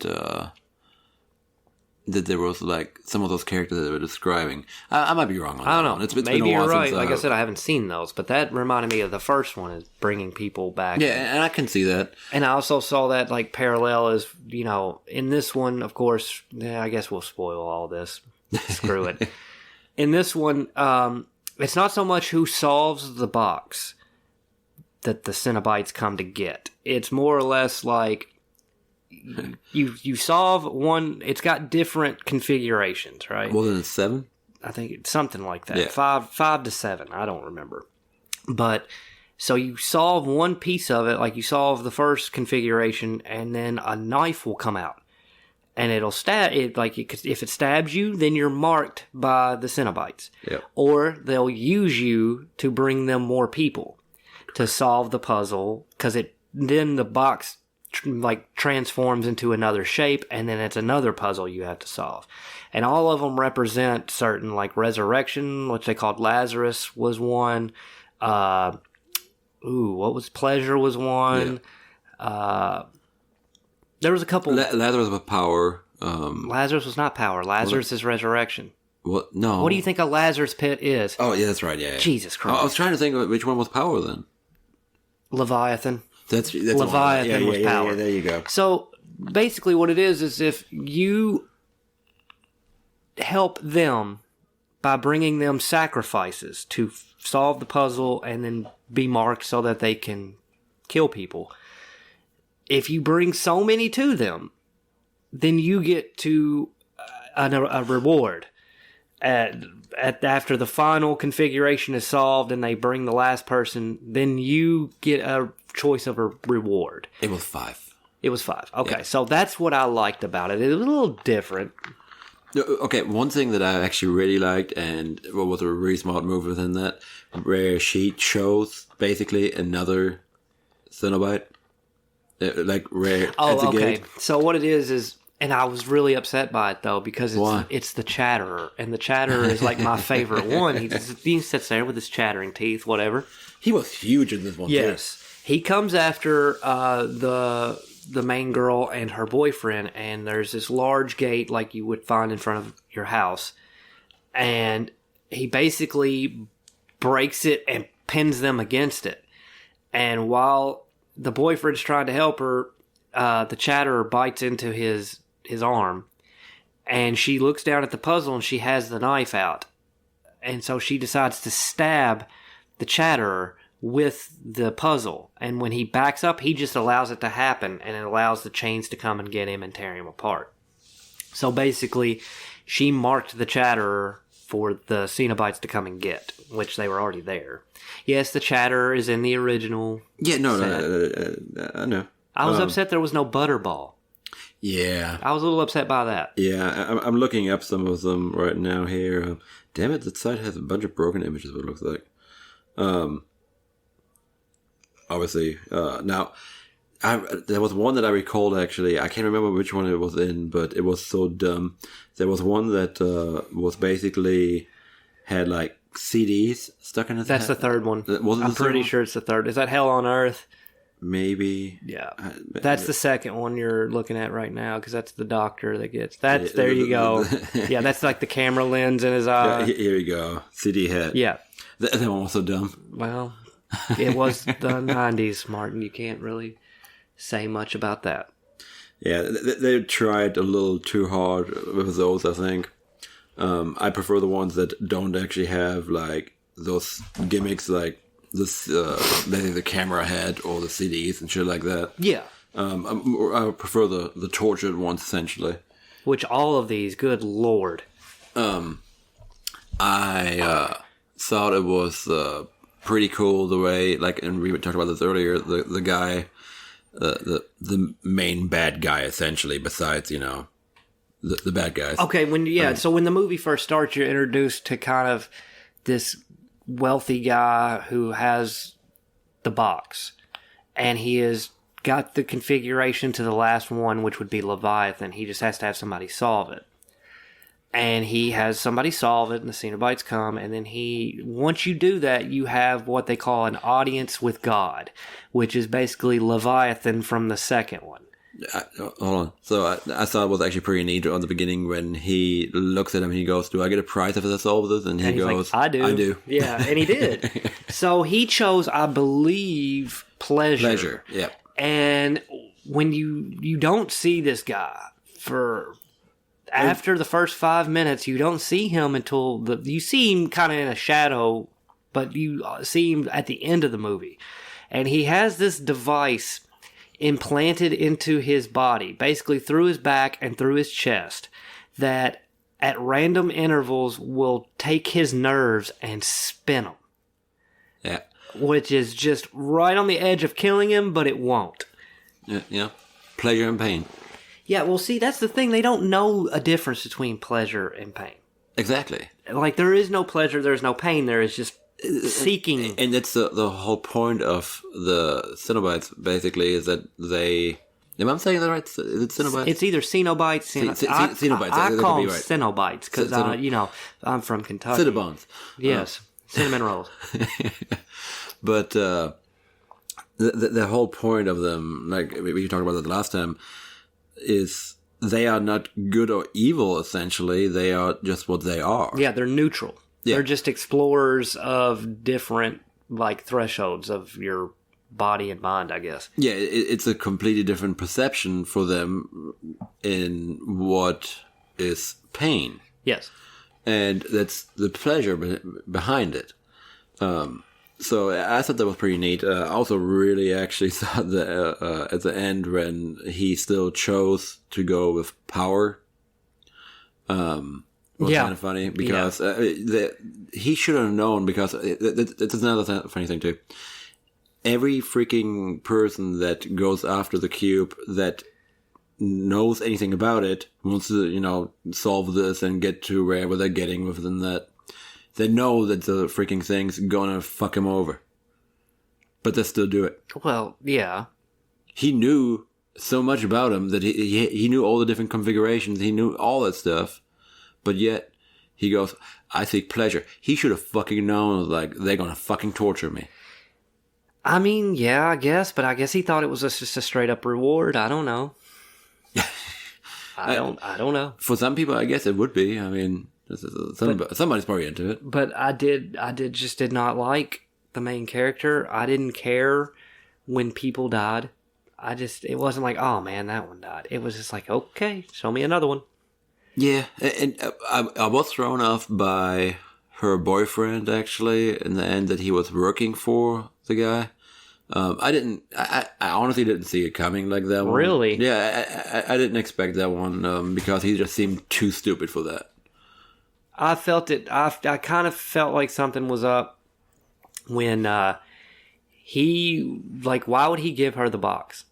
that there was like some of those characters that they were describing. I might be wrong on that.
I don't know.
It's
Maybe
been a while
you're right.
since
Like I said, I haven't seen those, but that reminded me of the first one, is bringing people back.
Yeah, and I can see that.
And I also saw that like parallel as, in this one, of course, I guess we'll spoil all this. Screw it. In this one, it's not so much who solves the box that the Cenobites come to get. It's more or less like you solve one. It's got different configurations, right?
More than 7?
I think it's something like that.
Yeah.
5 to 7. I don't remember. But so you solve one piece of it, like you solve the first configuration, and then a knife will come out. And it'll stab it. Like if it stabs you, then you're marked by the Cenobites.
Yep.
Or they'll use you to bring them more people to solve the puzzle, because then the box transforms into another shape, and then it's another puzzle you have to solve. And all of them represent certain, like resurrection, which they called Lazarus was one. What was Pleasure was one. Yeah. There was a couple.
Lazarus with power.
Lazarus was not power. Lazarus is resurrection.
What? No.
What do you think a Lazarus pit is?
Oh, yeah, that's right. Yeah.
Jesus Christ.
I was trying to think of which one was power then.
Leviathan.
That's
Leviathan was power.
Yeah, there you go.
So basically, what it is if you help them by bringing them sacrifices to solve the puzzle and then be marked so that they can kill people. If you bring so many to them, then you get to a reward. After the final configuration is solved and they bring the last person, then you get a choice of a reward.
It was 5.
It was 5. Okay, so that's what I liked about it. It was a little different.
Okay, one thing that I actually really liked, and what was a really smart move within that, where she chose basically another Cenobite. Like rare.
Oh, okay. So what it is, and I was really upset by it though, because it's the Chatterer, and the Chatterer is like my favorite one. He sits there with his chattering teeth, whatever.
He was huge in this one.
Yes, he comes after the main girl and her boyfriend, and there's this large gate like you would find in front of your house, and he basically breaks it and pins them against it, and while the boyfriend's trying to help her, the Chatterer bites into his arm, and she looks down at the puzzle and she has the knife out. And so she decides to stab the Chatterer with the puzzle. And when he backs up, he just allows it to happen, and it allows the chains to come and get him and tear him apart. So basically, she marked the Chatterer for the Cenobites to come and get, which they were already there. Yes, the chatter is in the original.
Yeah, no, I know.
I was upset there was no Butterball.
Yeah.
I was a little upset by that.
Yeah, I'm looking up some of them right now here. Damn it, the site has a bunch of broken images, what it looks like. Obviously, now, there was one that I recalled, actually. I can't remember which one it was in, but it was so dumb. There was one that was basically had, like, CDs stuck in his
That's
head.
the third one.
I'm
pretty sure it's the third. Is that Hell on Earth?
Maybe.
Yeah. That's the second one you're looking at right now, because that's the doctor that gets... There you go. Yeah, that's like the camera lens in his eye.
Yeah, here you go. CD head.
Yeah.
That one was so dumb.
Well, it was the 90s, Martin. You can't really say much about that.
Yeah, they tried a little too hard with those, I think. I prefer the ones that don't actually have, like, those gimmicks, like this, maybe the camera head or the CDs and shit like that.
Yeah.
I prefer the tortured ones, essentially.
Which all of these, good lord.
I thought it was pretty cool the way, like, and we talked about this earlier, the guy, the main bad guy, essentially, besides, you know, the bad guys.
Okay, so when the movie first starts, you're introduced to kind of this wealthy guy who has the box, and he has got the configuration to the last one, which would be Leviathan. He just has to have somebody solve it. And he has somebody solve it, and the Cenobites come, and then once you do that, you have what they call an audience with God, which is basically Leviathan from the second one.
Hold on. So I thought it was actually pretty neat on the beginning when he looks at him and he goes, "Do I get a prize if I solve this?" And he goes,
like, "I do.
I do."
Yeah, and he did. So he chose, I believe, pleasure.
Pleasure, yeah.
And when you don't see this guy after the first 5 minutes, you don't see him until you see him kind of in a shadow, but you see him at the end of the movie. And he has this device implanted into his body, basically through his back and through his chest, that at random intervals will take his nerves and spin them.
Yeah.
Which is just right on the edge of killing him, but it won't.
Yeah. Pleasure and pain.
Yeah, well, see, that's the thing. They don't know a difference between pleasure and pain.
Exactly.
Like, there is no pleasure, there's no pain. There is just seeking.
And that's the whole point of the Cenobites, basically, is that they... Am I saying that right? Is it Cenobites?
It's either Cenobites,
Cenobites.
I call them
right.
Cenobites, because, I'm from Kentucky.
Cinnabons.
Yes, cinnamon rolls.
But the whole point of them, like we talked about that last time, is they are not good or evil, essentially. They are just what they are.
Yeah, they're neutral. Yeah. They're just explorers of different, like, thresholds of your body and mind, I guess.
Yeah, it's a completely different perception for them in what is pain.
Yes.
And that's the pleasure behind it. So I thought that was pretty neat. I also really actually thought that at the end when he still chose to go with power was kind of funny because he should have known, because it's another funny thing too. Every freaking person that goes after the cube that knows anything about it wants to, solve this and get to wherever they're getting within that. They know that the freaking thing's gonna fuck him over. But they still do it.
Well, yeah.
He knew so much about him that he knew all the different configurations. He knew all that stuff. But yet, he goes, "I seek pleasure." He should have fucking known, like, they're gonna fucking torture me.
I mean, yeah, I guess. But I guess he thought it was just a straight up reward. I don't know. I don't know.
For some people, I guess it would be. I mean... somebody's probably into it.
But I did not like the main character. I didn't care when people died. It wasn't like, oh man, that one died. It was just like, okay, show me another one.
Yeah, and I was thrown off by her boyfriend, actually, in the end, that he was working for the guy. I honestly didn't see it coming like that one.
Really?
Yeah, I didn't expect that one, because he just seemed too stupid for that.
I felt it. I kind of felt like something was up when he, like, why would he give her the box?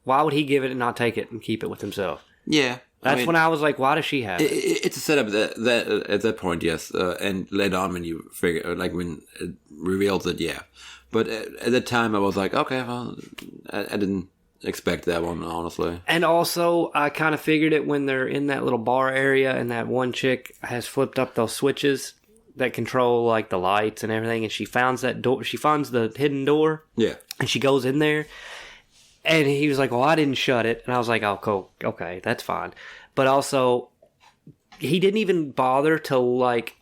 Why would he give it and not take it and keep it with himself?
Yeah.
That's when I was like, why does she have it?
It's a setup that at that point, yes. And later on when you figure, like when it reveals it, yeah. But at that time I was like, okay, well, I didn't expect that one, honestly.
And also, I kind of figured it when they're in that little bar area and that one chick has flipped up those switches that control like the lights and everything, and she finds that door. She finds the hidden door.
Yeah.
And she goes in there, and he was like, "Well, I didn't shut it," and I was like, "Oh, cool, okay, that's fine." But also, he didn't even bother to like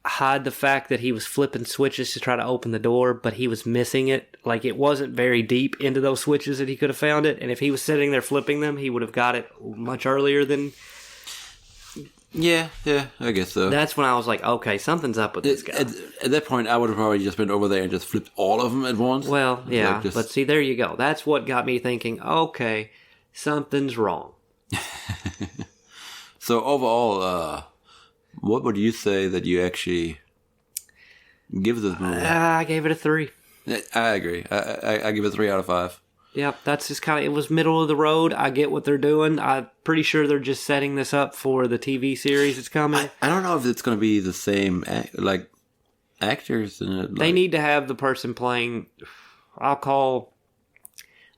hide the fact that he was flipping switches to try to open the door, but he was missing it. Like, it wasn't very deep into those switches that he could have found it, and if he was sitting there flipping them, he would have got it much earlier than...
Yeah, I guess so.
That's when I was like, okay, something's up with this guy.
At that point, I would have probably just been over there and just flipped all of them at once.
Well, yeah, like but see, there you go. That's what got me thinking, okay, something's wrong.
So overall, what would you say that you actually give this movie?
I gave it a 3.
I agree. I give it 3 out of 5.
Yep, that's just kind of, it was middle of the road. I get what they're doing. I'm pretty sure they're just setting this up for the TV series that's coming.
I don't know if it's going to be the same, like, actors in it. Like...
They need to have the person playing, I'll call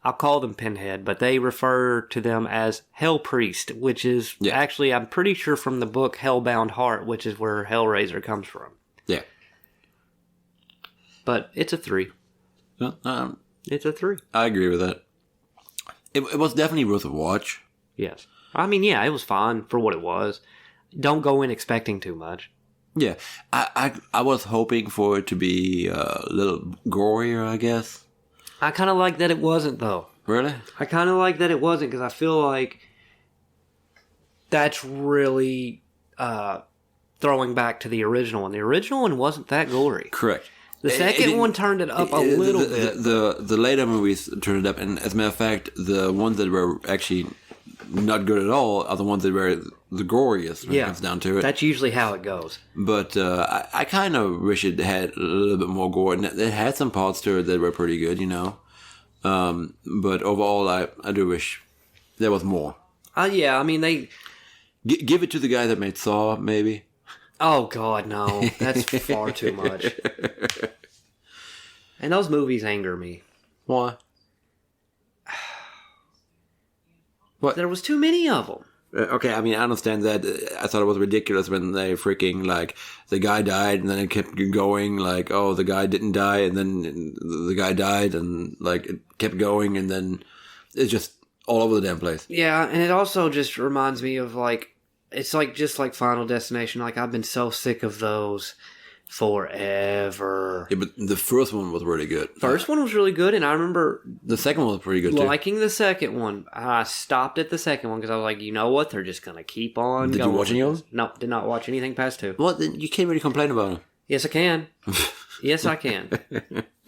them Pinhead, but they refer to them as Hell Priest, which is actually, I'm pretty sure from the book Hellbound Heart, which is where Hellraiser comes from.
Yeah.
But it's a 3. It's a 3.
I agree with that. It was definitely worth a watch.
Yes. I mean, yeah, it was fine for what it was. Don't go in expecting too much.
Yeah. I was hoping for it to be a little gorier, I guess.
I kind of like that it wasn't, though.
Really?
I kind of like that it wasn't, because I feel like that's really throwing back to the original one. The original one wasn't that gory.
Correct.
The second one turned it up a little bit.
The later movies turned it up, and as a matter of fact, the ones that were actually not good at all are the ones that were the goriest when it comes down to it.
That's usually how it goes.
But I kind of wish it had a little bit more gore, and it had some parts to it that were pretty good, you know. But overall, I do wish there was more.
Yeah, I mean, they...
Give it to the guy that made Saw, maybe.
Oh, God, no. That's far too much. And those movies anger me.
Why?
What? There was too many of them.
Okay, I mean, I understand that. I thought it was ridiculous when they freaking, like, the guy died and then it kept going, like, oh, the guy didn't die and then the guy died and, like, it kept going and then it's just all over the damn place.
Yeah, and it also just reminds me of, like, it's like just like Final Destination. Like, I've been so sick of those forever.
Yeah, but the first one was really good.
First one was really good, and I remember
the second one was pretty good too.
Liking the second one. I stopped at the second one because I was like, you know what? They're just gonna keep on.
Did you watch any of them?
No, did not watch anything past 2.
Well, then you can't really complain about them.
Yes, I can. Yes, I can.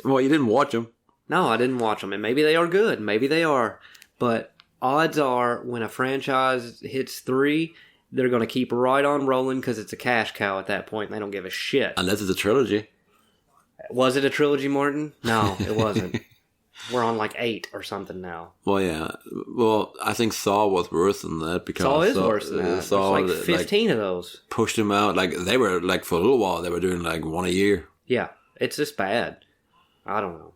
Well, you didn't watch them.
No, I didn't watch them, and maybe they are good. Maybe they are, but odds are when a franchise hits 3. They're going to keep right on rolling because it's a cash cow at that point and they don't give a shit.
Unless it's a trilogy.
Was it a trilogy, Martin? No, it wasn't. We're on like 8 or something now.
Well, yeah. Well, I think Saw was worse than that because
Saw is worse than that. Saw, there's like 15 of those.
Pushed them out. Like, they were, like, for a little while, they were doing, like, 1 a year.
Yeah. It's just bad. I don't know.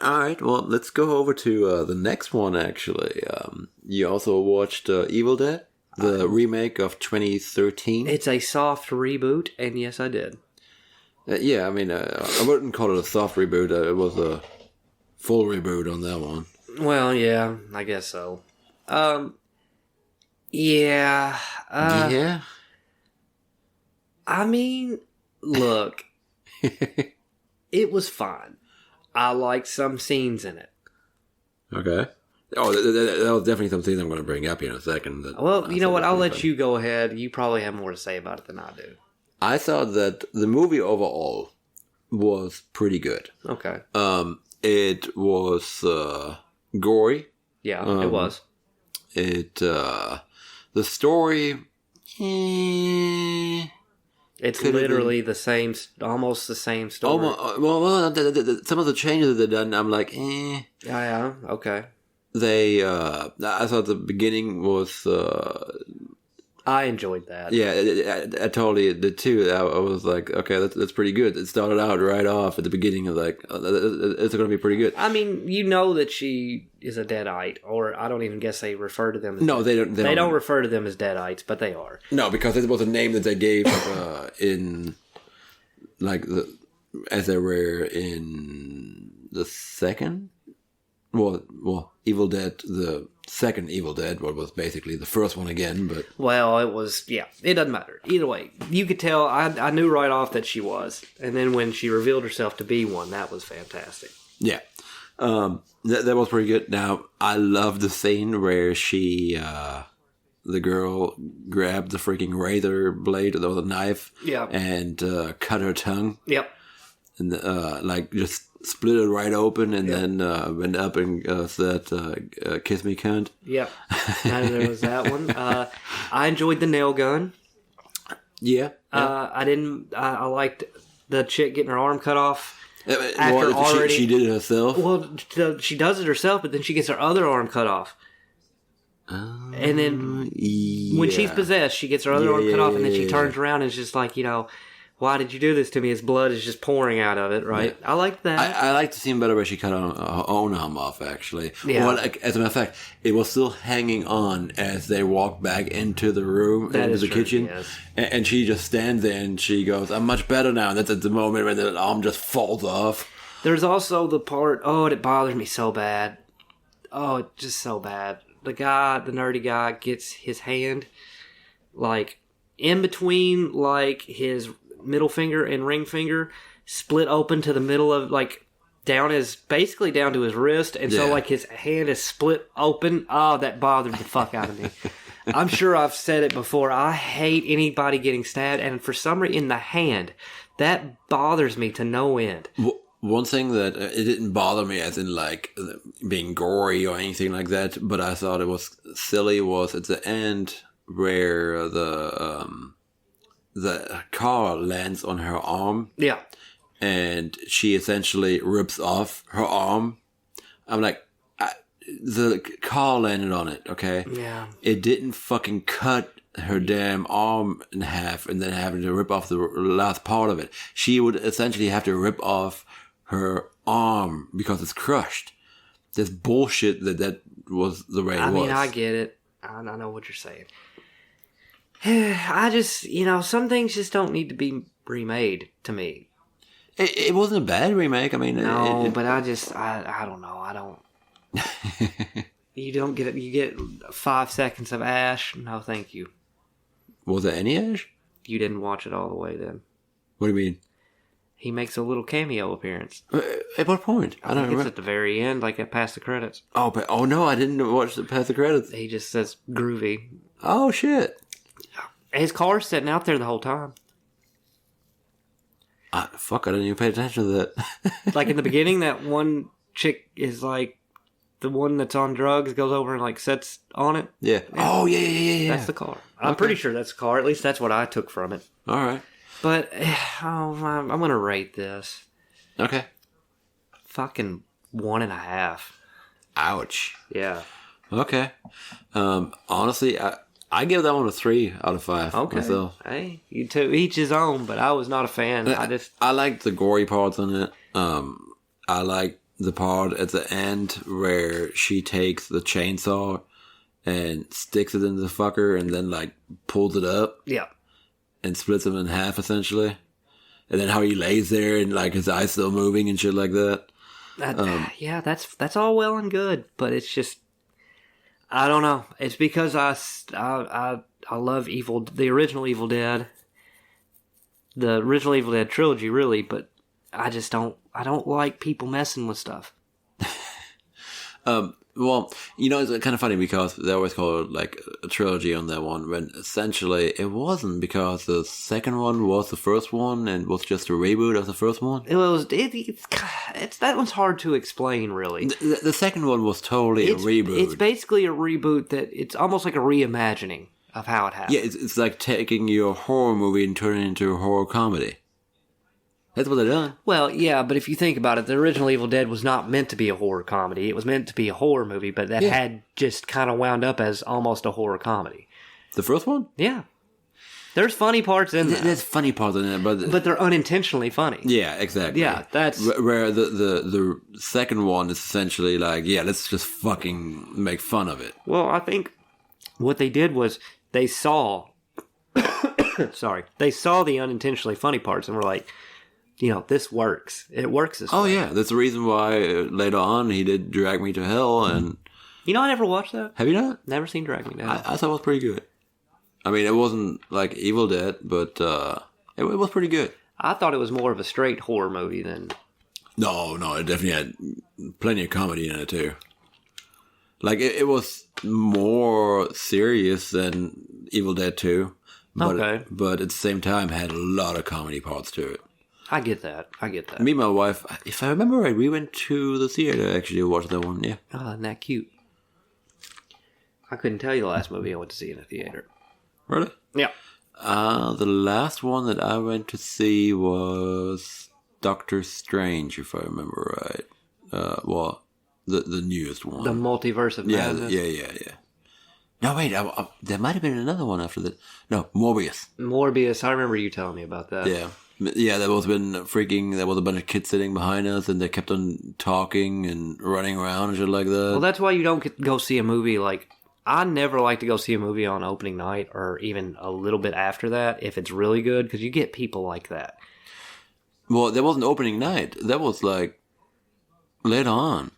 All right, well, let's go over to the next one, actually. You also watched Evil Dead, the remake of 2013.
It's a soft reboot, and yes, I did.
Yeah, I mean, I wouldn't call it a soft reboot. It was a full reboot on that one.
Well, yeah, I guess so. Yeah.
Yeah?
I mean, look, it was fine. I liked some scenes in it.
Okay. Oh, that was definitely something I'm going to bring up here in a second.
Well, you know what? I'll let you go ahead. You probably have more to say about it than I do.
I thought that the movie overall was pretty good.
Okay.
It was gory.
Yeah, it was.
The story,
It's literally the same, almost the same story.
Some of the changes they've done, I'm like, eh.
Yeah, okay.
I thought the beginning was...
I enjoyed that.
Yeah, I totally did too. I was like, okay, that's pretty good. It started out right off at the beginning of like, it's going to be pretty good.
I mean, you know that she is a deadite, or I don't even guess they refer to them as...
No, they don't.
They don't refer to them as deadites, but they are.
No, because it was a name that they gave in, like, as they were in the second... Well, Evil Dead, the second Evil Dead, what was basically the first one again, but...
Well, it was, yeah, it doesn't matter. Either way, you could tell, I knew right off that she was. And then when she revealed herself to be one, that was fantastic.
Yeah. That was pretty good. Now, I love the scene where she, the girl grabbed the freaking razor blade or the knife and cut her tongue. Yep. And, just split it right open and then went up and said, kiss me, cunt.
Yep. And there was that one. I enjoyed the nail gun.
Yeah.
I liked the chick getting her arm cut off.
She did it herself?
Well, she does it herself, but then she gets her other arm cut off. And then when she's possessed, she gets her other arm cut off, and then she turns around and is just like, why did you do this to me? His blood is just pouring out of it, right? Yeah. I like that.
I like the scene better where she cut her own arm off, actually. Yeah. Well, as a matter of fact, it was still hanging on as they walked back into the room, into the kitchen. Yes. And she just stands there and she goes, I'm much better now. And that's at the moment when the arm just falls off.
There's also the part, it bothers me so bad. Oh, it's just so bad. The nerdy guy gets his hand, like, in between, like, his middle finger and ring finger split open to the middle of, like, basically down to his wrist, and so, like, his hand is split open. Oh, that bothered the fuck out of me. I'm sure I've said it before. I hate anybody getting stabbed, and for some reason, in the hand, that bothers me to no end.
One thing that it didn't bother me as in, like, being gory or anything like that, but I thought it was silly was at the end where the car lands on her arm. Yeah. And she essentially rips off her arm. I'm like, the car landed on it, okay? Yeah. It didn't fucking cut her damn arm in half and then having to rip off the last part of it. She would essentially have to rip off her arm because it's crushed. This bullshit that was the way it was.
I mean, I get it. I know what you're saying. I just, some things just don't need to be remade to me.
It wasn't a bad remake. I mean,
no, but I don't know. I don't. You don't get it. You get 5 seconds of Ash. No, thank you.
Was there any Ash?
You didn't watch it all the way then.
What do you mean?
He makes a little cameo appearance.
At what point?
I don't remember. It's at the very end, like past the credits.
Oh no, I didn't watch past the credits.
He just says groovy.
Oh shit.
His car's sitting out there the whole time.
Fuck, I didn't even pay attention to that.
Like in the beginning, that one chick is like, the one that's on drugs goes over and like sits on it.
Yeah. Oh, yeah.
That's the car. I'm pretty sure that's the car. At least that's what I took from it.
All right.
But, I'm going to rate this.
Okay.
Fucking 1.5.
Ouch.
Yeah.
Okay. Honestly, I give that one a 3 out of 5.
Okay.
Myself.
Hey, you two, each his own, but I was not a fan.
I liked the gory parts in it. I liked the part at the end where she takes the chainsaw and sticks it in the fucker and then, like, pulls it up. Yeah. And splits him in half, essentially. And then how he lays there and, like, his eyes still moving and shit like that.
Yeah, that's all well and good, but it's just, I don't know. It's because I love the original Evil Dead, the original Evil Dead trilogy, really, but I don't like people messing with stuff.
Well, it's kind of funny because they always call it like a trilogy on that one, when essentially it wasn't, because the second one was the first one and was just a reboot of the first one.
It's that one's hard to explain, really.
The second one was totally a reboot.
It's basically a reboot that it's almost like a reimagining of how it happened.
Yeah, it's like taking your horror movie and turning it into a horror comedy. That's what they're doing.
Well, yeah, but if you think about it, the original Evil Dead was not meant to be a horror comedy. It was meant to be a horror movie, but that had just kind of wound up as almost a horror comedy.
The first one?
Yeah. There's funny parts in that.
There's funny parts in it, but
they're unintentionally funny.
Yeah, exactly.
Yeah, that's...
Where the second one is essentially like, yeah, let's just fucking make fun of it.
Well, I think what they did was they saw... Sorry. They saw the unintentionally funny parts and were like... this works. It works this way.
Oh, yeah. That's the reason why later on he did Drag Me to Hell. And
I never watched that.
Have you not?
Never seen Drag Me to Hell.
I thought it was pretty good. I mean, it wasn't like Evil Dead, but it was pretty good.
I thought it was more of a straight horror movie than...
No, it definitely had plenty of comedy in it, too. Like, it was more serious than Evil Dead 2. But at the same time, had a lot of comedy parts to it.
I get that.
Me and my wife, if I remember right, we went to the theater actually to watch that one, yeah.
Oh, isn't that cute? I couldn't tell you the last movie I went to see in a theater.
Really?
Yeah.
The last one that I went to see was Doctor Strange, if I remember right. Well, the newest one.
The Multiverse of Madness.
Yeah. No, wait, there might have been another one after that. No, Morbius.
I remember you telling me about that.
Yeah, there was a bunch of kids sitting behind us and they kept on talking and running around and shit like that.
Well, that's why you don't go see a movie like... I never like to go see a movie on opening night or even a little bit after that if it's really good because you get people like that.
Well, there wasn't opening night. That was like later on.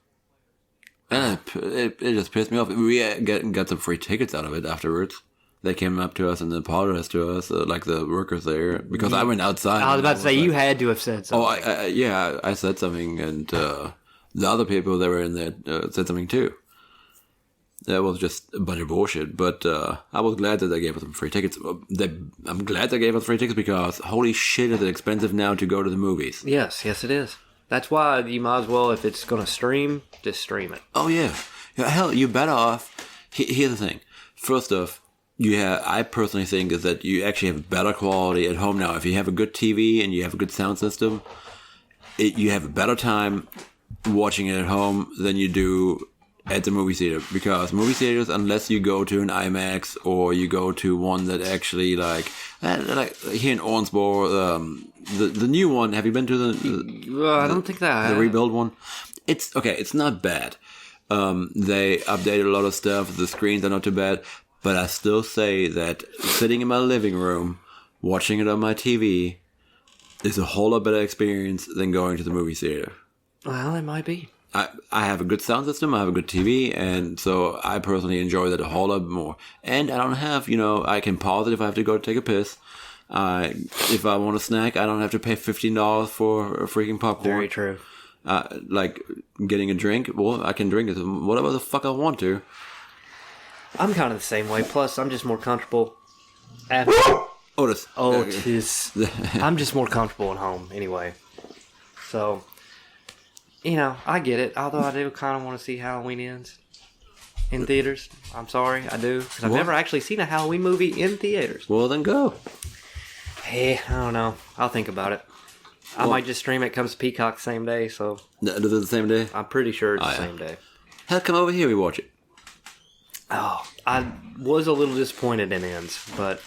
And it just pissed me off. We got some free tickets out of it afterwards. They came up to us and apologized to us, like the workers there, because I went outside.
I was about to say, you had to have said something.
Oh, I said something, and the other people that were in there said something too. That was just a bunch of bullshit, but I was glad that they gave us some free tickets. I'm glad they gave us free tickets because holy shit, is it expensive now to go to the movies.
Yes, it is. That's why you might as well, if it's going to stream, just stream it.
Oh, yeah. Hell, you're better off. Here's the thing. First off, I personally think is that you actually have better quality at home now. If you have a good TV and you have a good sound system, you have a better time watching it at home than you do at the movie theater. Because movie theaters, unless you go to an IMAX or you go to one that actually like here in Owensboro, the new one. Have you been to the
I don't think that.
The rebuild one. It's okay. It's not bad. They updated a lot of stuff. The screens are not too bad. But I still say that sitting in my living room, watching it on my TV, is a whole lot better experience than going to the movie theater.
Well, it might be.
I have a good sound system, I have a good TV, and so I personally enjoy that a whole lot more. And I don't have, I can pause it if I have to go take a piss. If I want a snack, I don't have to pay $15 for a freaking popcorn.
Very true.
Like getting a drink, well, I can drink it whatever the fuck I want to.
I'm kind of the same way. Plus, I'm just more comfortable.
Otis.
I'm just more comfortable at home anyway. So, I get it. Although I do kind of want to see Halloween Ends in theaters. I'm sorry, I do. Because I've never actually seen a Halloween movie in theaters.
Well, then go.
Hey, I don't know. I'll think about it. I might just stream it. Comes to Peacock the same day, so...
Is it the same day?
I'm pretty sure it's the same day.
Hell, come over here, we watch it.
Oh, I was a little disappointed in Ends, but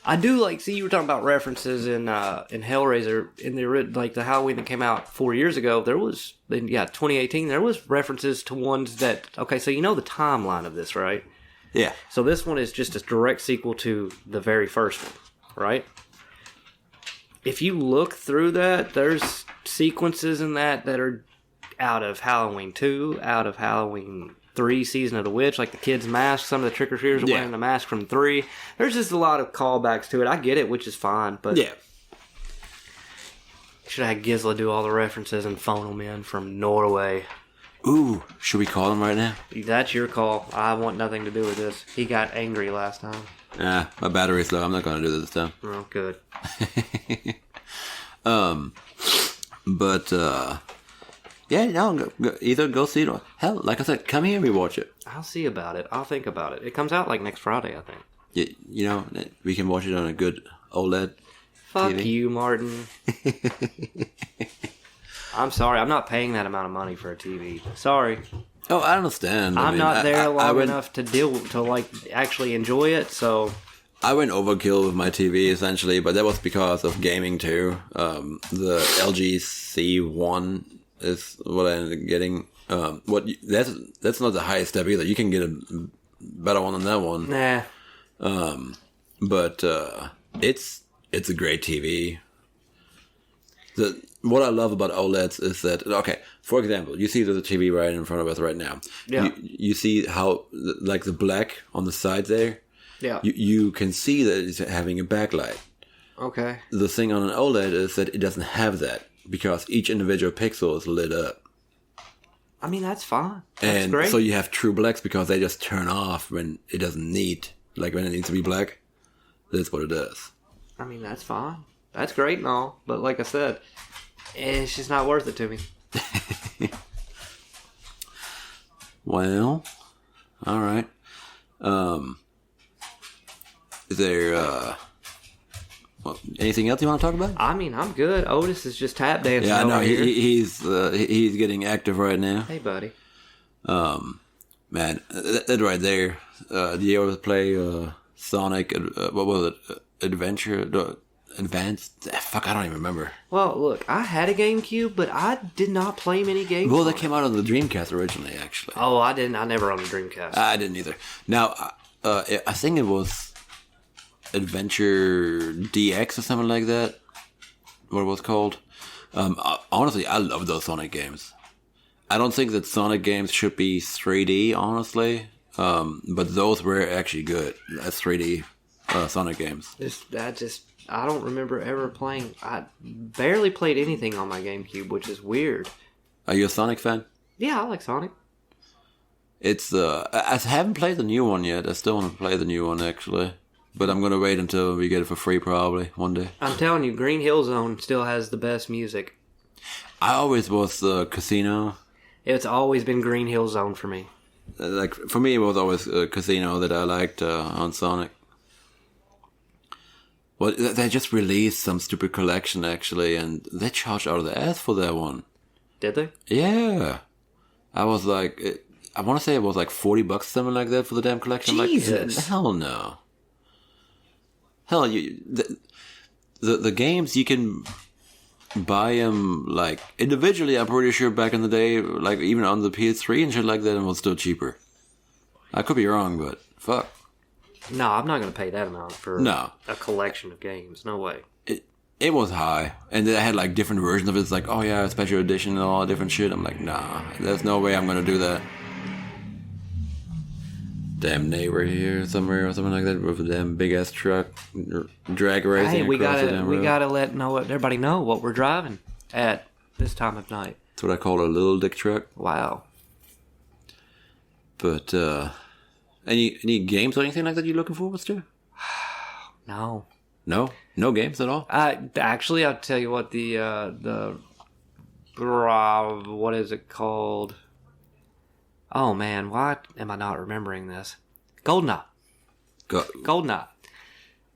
I do see you were talking about references in Hellraiser in the Halloween that came out 4 years ago. There was 2018. There was references to ones that so the timeline of this, right?
Yeah.
So this one is just a direct sequel to the very first one, right? If you look through that, there's sequences in that are out of Halloween 2, out of Halloween 3, Season of the Witch, like the kids' mask. Some of the trick-or-treaters are wearing the mask from 3. There's just a lot of callbacks to it. I get it, which is fine, but should have had Gisela do all the references and phone them in from Norway.
Ooh, should we call him right now?
That's your call. I want nothing to do with this. He got angry last time.
My battery's low. I'm not going to do this time.
Oh, good.
Either go see it or hell, like I said, come here and we watch it.
I'll see about it. I'll think about it. It comes out next Friday, I think.
You know, we can watch it on a good OLED
Fuck
TV.
you, Martin. I'm sorry. I'm not paying that amount of money for a TV. Sorry.
Oh, I understand.
I'm
mean,
not there long
went,
enough to like actually enjoy it. So
I went overkill with my TV essentially, but that was because of gaming too. The LG C1 is what I ended up getting. That's not the highest step either. You can get a better one than that one.
nah.
But it's a great TV. What I love about OLEDs is that, okay, for example, you see the TV right in front of us right now.
Yeah.
You see how, like, the black on the side there?
Yeah.
You can see that it's having a backlight.
Okay.
The thing on an OLED is that it doesn't have that because each individual pixel is lit up.
I mean, that's fine. That's
And
great.
so you have true blacks because they just turn off when it doesn't need, like when it needs to be black. That's what it does.
I mean, that's fine. That's great and all. But like I said, it's just not worth it to me.
Well, all right. Is there anything else you want to talk about?
I mean, I'm good. Otis is just tap dancing
Yeah, I know
over here.
he's getting active right now.
Hey, buddy.
Man, that right there. Do you ever play Sonic? What was it? Advanced? Fuck, I don't even remember.
Well, look, I had a GameCube, but I did not play many games.
Well,
on
that
it.
came out on the Dreamcast originally, actually.
Oh, I didn't. I never owned a Dreamcast.
I didn't either. Now, I think it was Adventure DX or something like that. What it was called. Honestly, I love those Sonic games. I don't think that Sonic games should be 3D, honestly. But those were actually good as 3D Sonic games.
I don't remember ever playing. I barely played anything on my GameCube, which is weird.
Are you a Sonic fan?
Yeah, I like Sonic.
It's I haven't played the new one yet. I still want to play the new one actually, but I'm gonna wait until we get it for free probably one day.
I'm telling you, Green Hill Zone still has the best music.
I always was Casino.
It's always been Green Hill Zone for me.
Like for me, it was always Casino that I liked on Sonic. Well, they just released some stupid collection actually, and they charged out of the ass for that one.
Did they?
Yeah, I was like, I want to say it was like $40, something like that, for the damn collection.
Jesus.
Like, hell no. Hell, the games you can buy them like individually. I'm pretty sure back in the day, like even on the PS3 and shit like that, it was still cheaper. I could be wrong, but fuck.
No, I'm not going to pay that amount for
No.
a collection of games. No way.
It was high, and they had like different versions of it. It's like, oh yeah, special edition and all different shit. I'm like, nah, there's no way I'm gonna do that. Damn neighbor here somewhere or something like that with a damn big ass truck drag racing.
Hey, we
across the damn road.
gotta let everybody know what we're driving at this time of night.
That's what I call a little dick truck.
Wow.
But any games or anything like that you're looking forward to?
No.
No games at all.
Actually, I'll tell you what what is it called? Oh man, why am I not remembering this? GoldenEye. GoldenEye.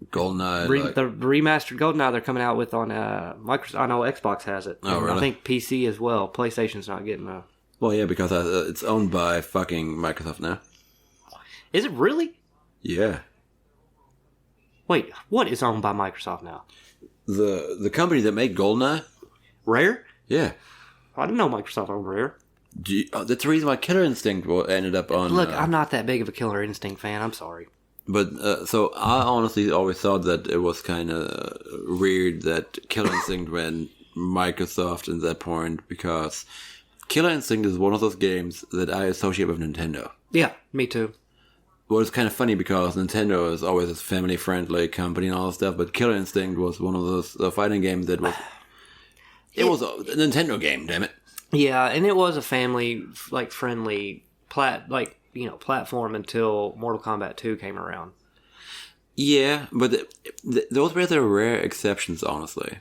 GoldenEye.
The remastered GoldenEye they're coming out with on Microsoft. I know Xbox has it.
Oh,
And
really?
I think PC as well. PlayStation's not getting a.
Well, yeah, because it's owned by fucking Microsoft now.
Is it really?
Yeah.
Wait, what is owned by Microsoft now?
The company that made GoldenEye.
Rare?
Yeah.
I didn't know Microsoft owned Rare.
That's the reason why Killer Instinct ended up on.
Look, I'm not that big of a Killer Instinct fan. I'm sorry.
But so I honestly always thought that it was kind of weird that Killer Instinct went Microsoft at that point, because Killer Instinct is one of those games that I associate with Nintendo.
Yeah, me too.
Well, it's kind of funny because Nintendo is always a family-friendly company and all that stuff, but Killer Instinct was one of those fighting games that was. It was a Nintendo game, damn it.
Yeah, and it was a family friendly platform until Mortal Kombat 2 came around.
Yeah, but those were the rare exceptions, honestly.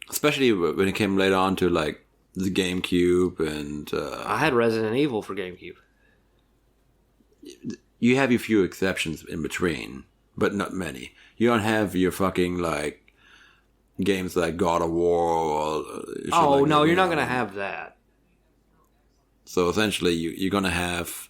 Especially when it came later on to like the GameCube and.
I had Resident Evil for GameCube.
You have your few exceptions in between. but not many. You don't have your fucking like games like God of War or shit
Oh
like
no,
that,
you're not gonna have that.
So essentially, you're gonna have.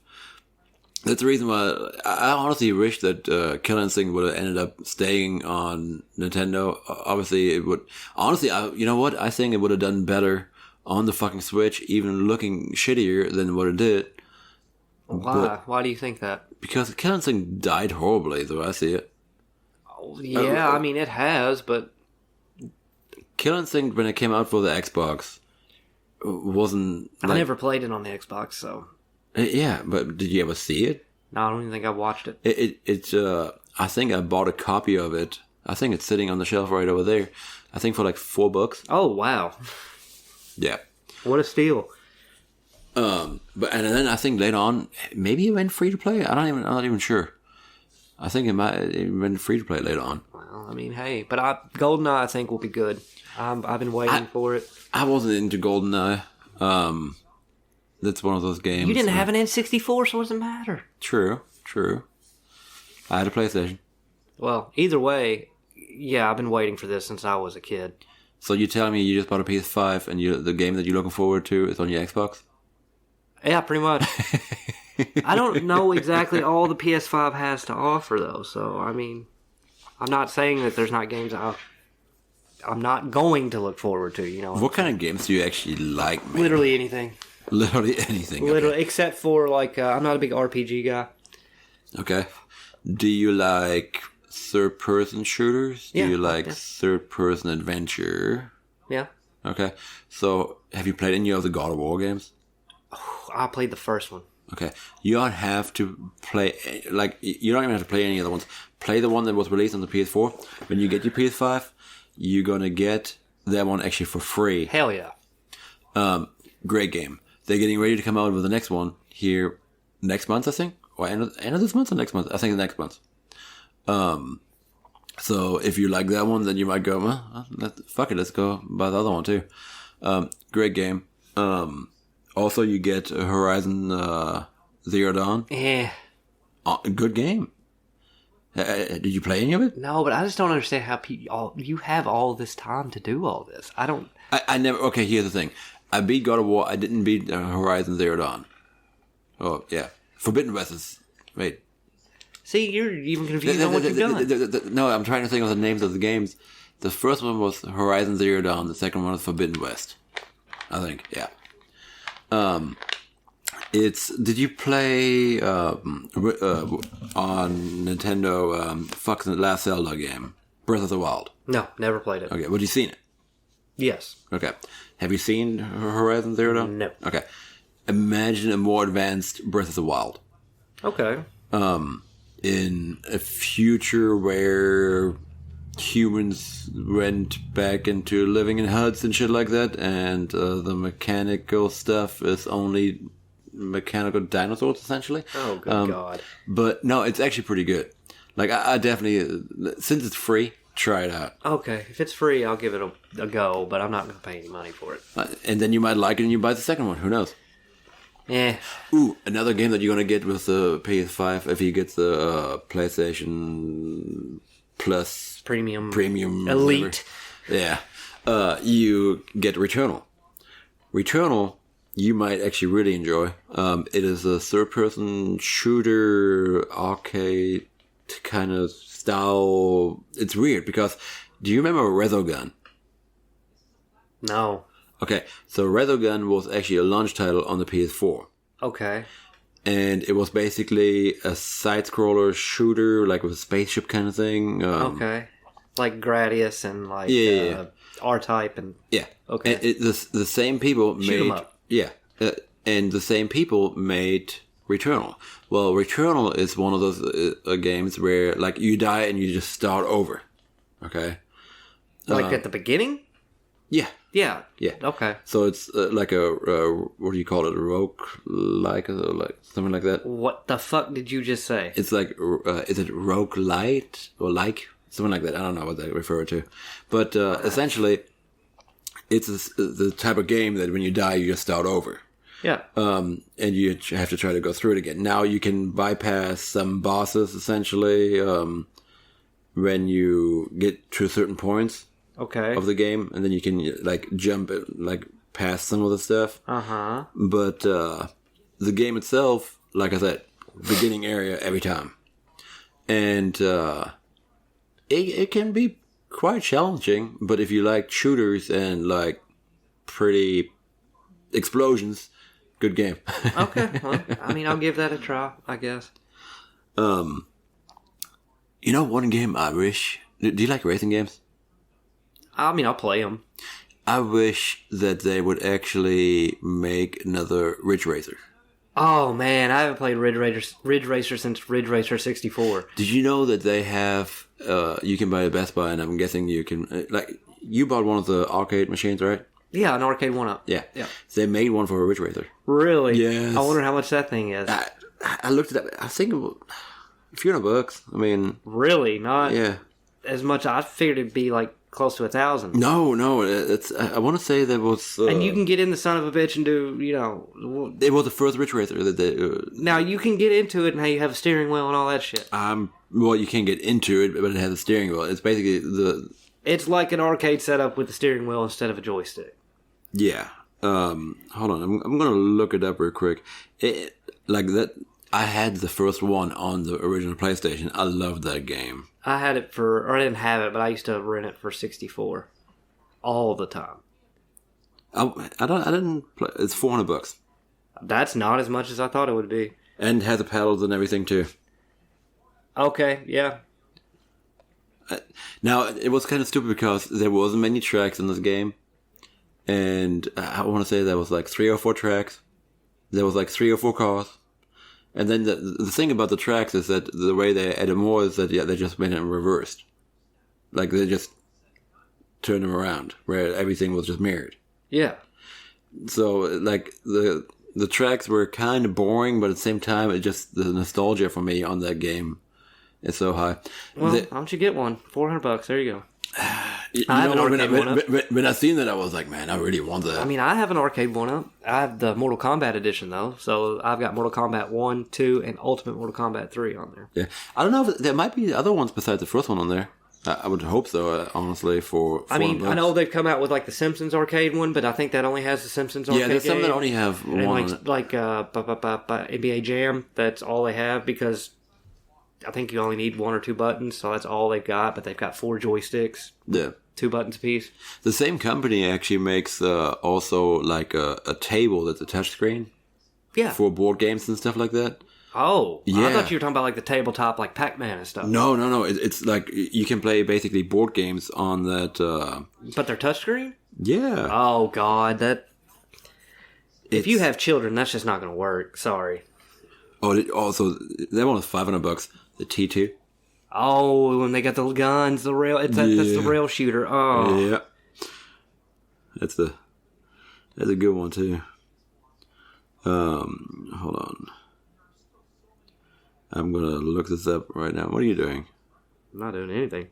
That's the reason why I honestly wish that Killer Instinct would have ended up staying on Nintendo. Obviously, it would. Honestly, you know what? I think it would have done better on the fucking Switch, even looking shittier than what it did.
Why? Why do you think that?
Because Killer Instinct died horribly, the way I see it.
Oh, yeah, I mean, it has, but...
Killer Instinct, when it came out for the Xbox, wasn't...
I never played it on the Xbox, so...
Yeah, but did you ever see it?
No, I don't even think I watched it.
It's I think I bought a copy of it. I think it's sitting on the shelf right over there. I think for like $4.
Oh, wow.
Yeah.
What a steal.
But and then I think later on, maybe it went free to play. I'm not even sure. I think it went free to play later on.
Well, I mean, hey, but GoldenEye I think will be good. I've been waiting for it.
I wasn't into GoldenEye. That's one of those games.
You didn't have an N64, so what does it matter?
True. I had a PlayStation.
Well, either way, yeah, I've been waiting for this since I was a kid.
So you telling me you just bought a PS5 and the game that you're looking forward to is on your Xbox?
Yeah, pretty much. I don't know exactly all the PS5 has to offer, though. So, I mean, I'm not saying that there's not games I'm not going to look forward to, you know.
What kind of games do you actually like, man?
Literally anything.
Literally anything.
Literally,
okay.
Except for, like, I'm not a big RPG guy.
Okay. Do you like third-person shooters? Do you like third-person adventure?
Yeah.
Okay. So, have you played any of the God of War games?
I played the first one.
Okay. You don't have to play, like, you don't even have to play any other ones. Play the one that was released on the PS4. When you get your PS5, you're gonna get that one actually for free.
Hell yeah.
Great game. They're getting ready to come out with the next one here next month, I think. Or end of this month or next month? I think the next month. So if you like that one, then you might go, well, fuck it, let's go buy the other one too. Great game. Also, you get Horizon Zero Dawn.
Yeah.
Good game. Did you play any of it?
No, but I just don't understand how you have all this time to do all this. I don't...
I never... Okay, here's the thing. I beat God of War. I didn't beat Horizon Zero Dawn. Oh, yeah. Forbidden West is... Wait.
See, you're even confused on what you've done.
No, I'm trying to think of the names of the games. The first one was Horizon Zero Dawn. The second one was Forbidden West. I think, yeah. Did you play on Nintendo fucking the last Zelda game, Breath of the Wild?
No, never played it.
Okay, but you seen it?
Yes.
Okay. Have you seen Horizon Zero Dawn?
No.
Okay. Imagine a more advanced Breath of the Wild.
Okay.
In a future where humans went back into living in huts and shit like that, and the mechanical stuff is only mechanical dinosaurs, essentially.
Oh, good God.
But no, it's actually pretty good. Like, I definitely, since it's free, try it out.
Okay, if it's free, I'll give it a go, but I'm not going to pay any money for it.
And then you might like it and you buy the second one. Who knows?
Yeah.
Ooh, another game that you're going to get with the PS5 if you get the PlayStation Plus
Premium
Elite. Whatever. Yeah. You get Returnal. Returnal, you might actually really enjoy. It is a third-person shooter, arcade kind of style. It's weird because, do you remember Resogun?
No.
Okay, so Resogun was actually a launch title on the PS4.
Okay.
And it was basically a side-scroller shooter, like with a spaceship kind of thing.
Okay. Like Gradius and like R-Type and...
Yeah.
Okay.
And the same people
Shoot 'em up.
Yeah. And the same people made Returnal. Well, Returnal is one of those games where, like, you die and you just start over. Okay?
Like at the beginning?
Yeah.
Yeah.
Yeah.
Okay.
So it's like what do you call it? A rogue-like, or like something like that.
What the fuck did you just say?
It's like, is it roguelite or like? Something like that. I don't know what they refer to. But essentially, it's the type of game that when you die, you just start over.
Yeah.
And you have to try to go through it again. Now you can bypass some bosses, essentially. when you get to certain points
Okay.
of the game, and then you can like jump like past some of the stuff. But the game itself, like I said, beginning area every time, and it can be quite challenging. But if you like shooters and like pretty explosions, good game.
Okay. Well, I mean, I'll give that a try, I guess.
You know, one game I wish. Do you like racing games?
I mean, I'll play them.
I wish that they would actually make another Ridge Racer.
Oh man, I haven't played Ridge Racer since Ridge Racer 64.
Did you know that they have? You can buy a Best Buy, and I'm guessing you can. Like, you bought one of the arcade machines, right?
Yeah, an arcade 1-up.
Yeah. They made one for a Ridge Racer.
Really?
Yes.
I wonder how much that thing is.
I looked it up. I think it was a few $100. I mean,
Really? Not
yeah.
as much. I figured it'd be like close to 1,000.
No. It's. I want to say that was.
And you can get in the son of a bitch and do, you know.
It was the first Ridge Racer that they.
Now you can get into it and how you have a steering wheel and all that shit.
Well, you can't get into it, but it has a steering wheel. It's basically the.
It's like an arcade setup with the steering wheel instead of a joystick.
Yeah. Hold on. I'm gonna look it up real quick. Like that. I had the first one on the original PlayStation. I loved that game.
I had it or I didn't have it, but I used to rent it for 64 all the time.
I didn't play. It's $400,
That's not as much as I thought it would be.
and had the paddles and everything too.
Okay, yeah.
Now it was kind of stupid because there wasn't many tracks in this game, and I want to say there was like 3 or 4 tracks. There was like 3 or 4 cars. And then the thing about the tracks is that the way they added more is that they just made it reversed. Like they just turned them around, where everything was just mirrored.
Yeah.
So like the tracks were kind of boring, but at the same time, it just the nostalgia for me on that game is so high.
Well, why don't you get one? $400. There you go.
I have an arcade one-up. When I seen that, I was like, man, I really want that.
I mean, I have an arcade one-up. I have the Mortal Kombat edition, though. So I've got Mortal Kombat 1, 2, and Ultimate Mortal Kombat 3 on there.
Yeah. I don't know if there might be other ones besides the first one on there. I would hope so, honestly, for
I mean, I know they've come out with like the Simpsons arcade one, but I think that only has the Simpsons arcade.
Yeah, there's some that only have
and
one.
like NBA Jam, that's all they have because I think you only need 1 or 2 buttons, so that's all they've got, but they've got 4 joysticks.
Yeah.
2 buttons apiece.
The same company actually makes also like a table that's a touchscreen.
Yeah.
For board games and stuff like that.
Oh.
Yeah.
I thought you were talking about like the tabletop, like Pac-Man and stuff.
No. It's like you can play basically board games on that.
But they're touchscreen?
Yeah.
Oh, God. If you have children, that's just not going to work. Sorry.
Also, that one was $500. The T2.
Oh, when they got the guns, the rail. That's the rail shooter. Oh.
Yeah. That's a good one, too. Hold on. I'm going to look this up right now. What are you doing?
I'm not doing anything.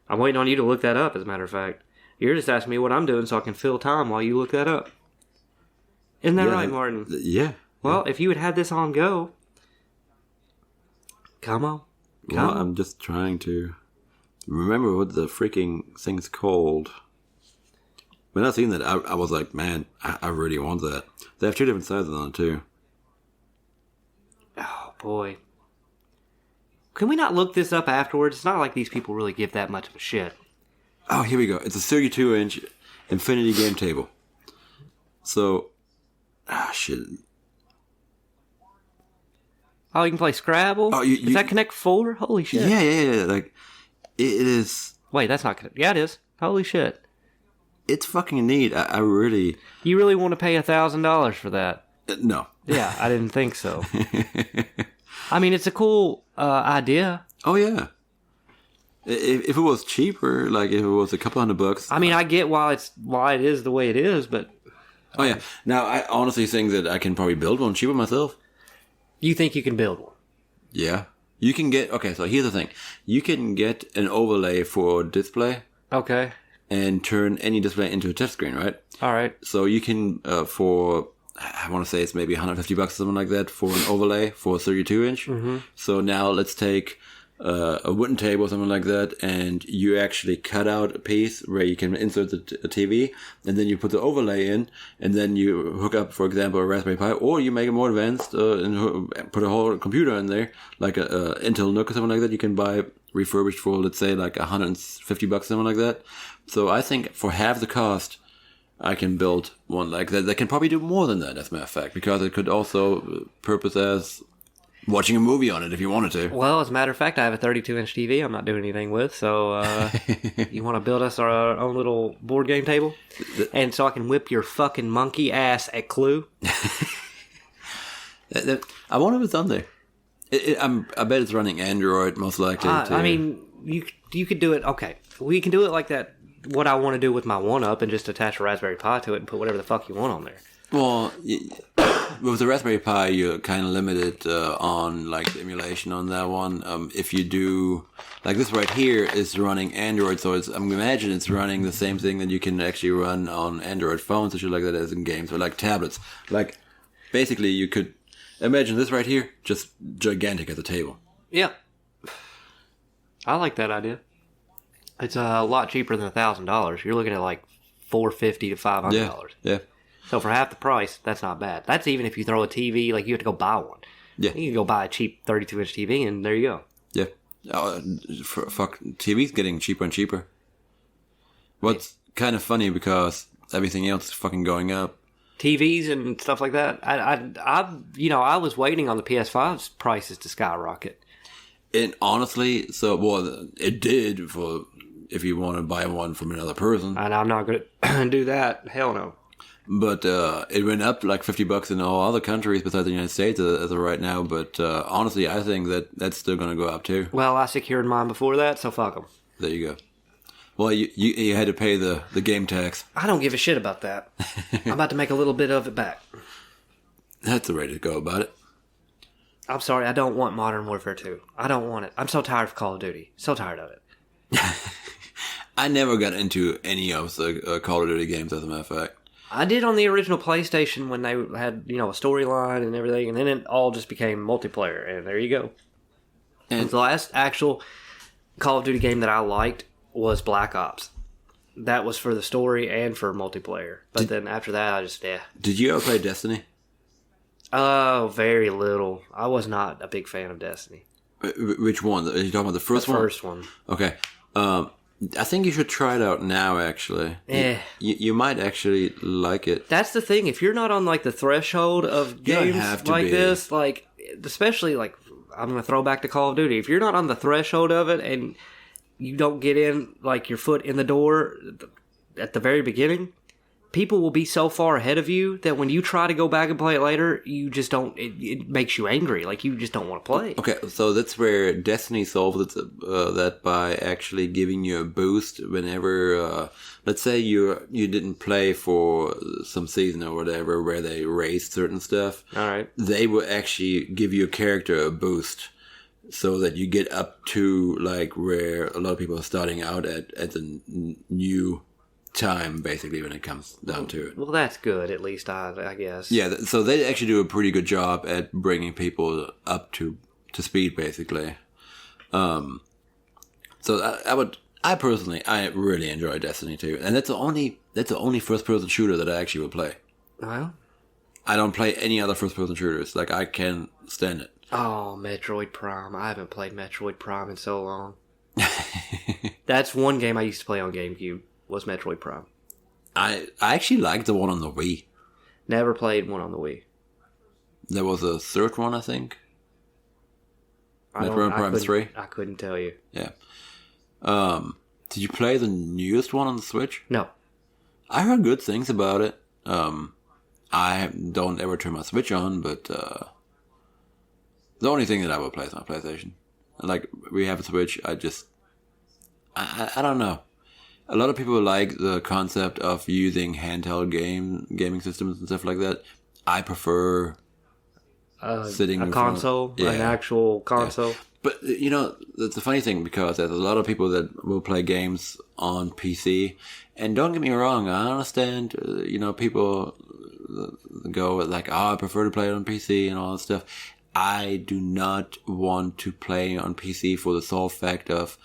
I'm waiting on you to look that up, as a matter of fact. You're just asking me what I'm doing so I can fill time while you look that up. Isn't that right, Martin?
Yeah.
Well, if you had this on go. Come on.
Well, I'm just trying to remember what the freaking thing's called. When I seen that, I was like, man, I really want that. They have 2 different sizes on it, too.
Oh, boy. Can we not look this up afterwards? It's not like these people really give that much of a shit.
Oh, here we go. It's a 32-inch Infinity game table. So, shit.
Oh, you can play Scrabble?
Oh,
Is that Connect 4? Holy shit.
Yeah. Like, it is...
Wait, that's not Connect. Yeah, it is. Holy shit.
It's fucking neat. I really...
You really want to pay $1,000 for that?
No.
Yeah, I didn't think so. I mean, it's a cool idea.
Oh, yeah. If it was cheaper, like if it was a couple $100...
I mean, I get why it is the way it is, but...
Oh, yeah. Now, I honestly think that I can probably build one cheaper myself.
You think you can build one?
Yeah. You can get... Okay, so here's the thing. You can get an overlay for display.
Okay.
And turn any display into a touchscreen, right?
All right.
So you can, for... I want to say it's maybe $150 or something like that for an overlay for a 32-inch. Mm-hmm. So now let's take a wooden table or something like that, and you actually cut out a piece where you can insert a TV, and then you put the overlay in, and then you hook up, for example, a Raspberry Pi, or you make it more advanced and put a whole computer in there, like a Intel NUC or something like that. You can buy refurbished for, let's say, like $150, something like that. So I think for half the cost, I can build one like that. That can probably do more than that, as a matter of fact, because it could also purpose as watching a movie on it if you wanted to.
Well, as a matter of fact, I have a 32-inch TV I'm not doing anything with, so you want to build us our own little board game table? And so I can whip your fucking monkey ass at Clue?
I wonder if it's on there. I bet it's running Android, most likely.
I mean, you could do it. Okay, we can do it like that. What I want to do with my 1-Up and just attach a Raspberry Pi to it and put whatever the fuck you want on there.
Well, with the Raspberry Pi, you're kind of limited on like the emulation on that one. If you do, like this right here is running Android, so I'm imagine it's running the same thing that you can actually run on Android phones or shit like that as in games or like tablets. Like basically, you could imagine this right here, just gigantic at the table.
Yeah, I like that idea. It's a lot cheaper than $1,000. You're looking at like $450 to $500.
Yeah.
So for half the price, that's not bad. That's even if you throw a TV, like you have to go buy one.
Yeah.
You can go buy a cheap 32-inch TV, and there you go.
Yeah. Fuck, TV's getting cheaper and cheaper. What's kind of funny because everything else is fucking going up.
TVs and stuff like that. I was waiting on the PS5's prices to skyrocket.
And honestly, it did for if you want to buy one from another person.
And I'm not going to do that. Hell no.
But it went up like $50 in all other countries besides the United States as of right now. But honestly, I think that's still going to go up too.
Well, I secured mine before that, so fuck them.
There you go. Well, you had to pay the game tax.
I don't give a shit about that. I'm about to make a little bit of it back.
That's the way to go about it.
I'm sorry, I don't want Modern Warfare 2. I don't want it. I'm so tired of Call of Duty. So tired of it.
I never got into any of the Call of Duty games, as a matter of fact.
I did on the original PlayStation when they had, a storyline and everything, and then it all just became multiplayer, and there you go. And the last actual Call of Duty game that I liked was Black Ops. That was for the story and for multiplayer. But then after that, I just,
Did you ever play Destiny?
Oh, very little. I was not a big fan of Destiny.
Which one? Are you talking about the first one?
The first one.
Okay. I think you should try it out now, actually. You might actually like it.
That's the thing. If you're not on, like, the threshold of games like this, like, especially, like, I'm going to throw back to Call of Duty. If you're not on the threshold of it and you don't get in, like, your foot in the door at the very beginning, people will be so far ahead of you that when you try to go back and play it later, you just don't. It makes you angry. Like you just don't want to play.
Okay, so that's where Destiny solves it, that by actually giving you a boost whenever, let's say you didn't play for some season or whatever, where they raised certain stuff.
All right,
they will actually give your character a boost, so that you get up to like where a lot of people are starting out at the new time, basically, when it comes down to it.
Well, that's good, at least, I guess.
Yeah, so they actually do a pretty good job at bringing people up to speed, basically. So I personally really enjoy Destiny 2, and that's the only first-person shooter that I actually would play.
Well,
I don't play any other first-person shooters. Like, I can't stand it.
Oh, Metroid Prime. I haven't played Metroid Prime in so long. That's one game I used to play on GameCube. Was Metroid Prime.
I actually liked the one on the Wii.
Never played one on the Wii.
There was a third one, I think. Metroid Prime 3.
I couldn't tell you.
Yeah. Did you play the newest one on the Switch?
No.
I heard good things about it. I don't ever turn my Switch on, but the only thing that I will play is my PlayStation. Like, we have a Switch, I don't know. A lot of people like the concept of using handheld gaming systems and stuff like that. I prefer sitting
a console, an actual console. Yeah.
But that's the funny thing, because there's a lot of people that will play games on PC, and don't get me wrong, I understand. People go like, "Oh, I prefer to play it on PC" and all that stuff. I do not want to play on PC for the sole fact of,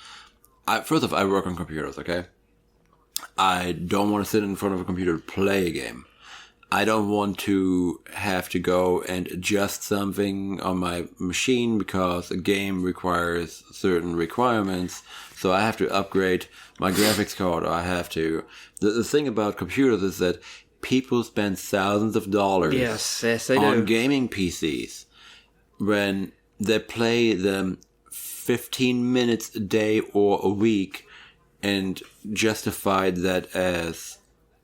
first off, I work on computers, okay? I don't want to sit in front of a computer to play a game. I don't want to have to go and adjust something on my machine because a game requires certain requirements. So I have to upgrade my graphics card, or I have to... The thing about computers is that people spend thousands of dollars
yes, they
on
do.
gaming PCs when they play them 15 minutes a day or a week and justified that as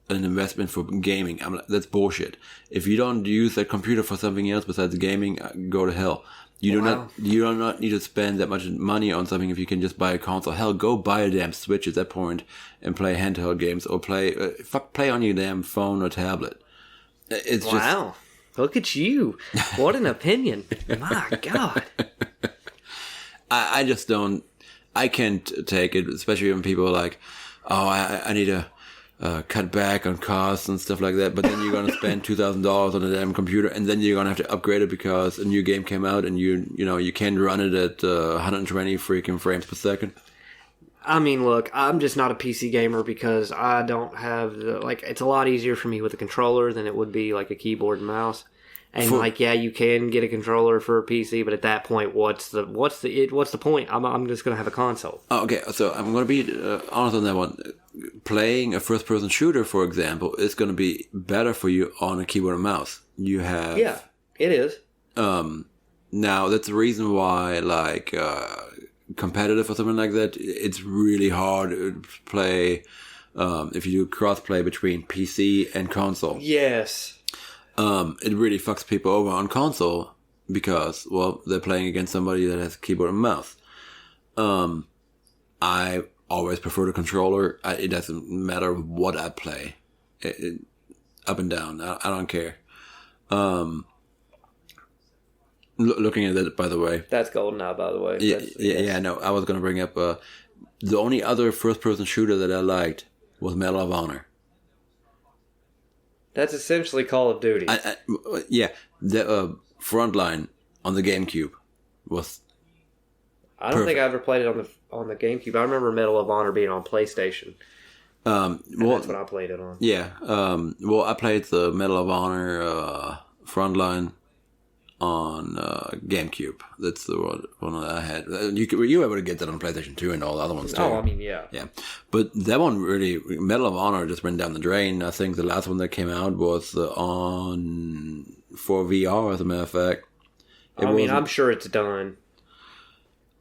an investment for gaming. I'm like, that's bullshit. If you don't use that computer for something else besides gaming, go to hell. You do not need to spend that much money on something if you can just buy a console. Hell, go buy a damn Switch at that point and play handheld games, or play on your damn phone or tablet. It's
wow. Look at you. What an opinion. My God.
I just don't... I can't take it, especially when people are like, oh, I need to cut back on costs and stuff like that, but then you're going to spend $2,000 on a damn computer, and then you're going to have to upgrade it because a new game came out, and you can't run it at 120 freaking frames per second.
I mean, look, I'm just not a PC gamer because I don't have it's a lot easier for me with a controller than it would be like a keyboard and mouse. And you can get a controller for a PC, but at that point, what's the point? I'm just gonna have a console.
Oh, okay, so I'm gonna be honest on that one. Playing a first-person shooter, for example, is gonna be better for you on a keyboard and mouse. You have
it is.
Now that's the reason why competitive or something like that, it's really hard to play if you do cross-play between PC and console.
Yes.
It really fucks people over on console because, well, they're playing against somebody that has a keyboard and mouse. I always prefer the controller. It doesn't matter what I play. Up and down. I don't care. Looking at that, by the way.
That's GoldenEye, by the way.
Yeah, no, I was going to bring up the only other first-person shooter that I liked was Medal of Honor.
That's essentially Call of Duty.
The Frontline on the GameCube was.
I don't think I ever played it on the GameCube. I remember Medal of Honor being on PlayStation. That's what I played it on.
Yeah. I played the Medal of Honor Frontline on GameCube. That's the one that I had. You were able to get that on PlayStation 2 and all the other ones too.
Oh, I mean, yeah.
Yeah. But that one really, Medal of Honor just went down the drain. I think the last one that came out was for VR, as a matter of fact.
I'm sure it's done.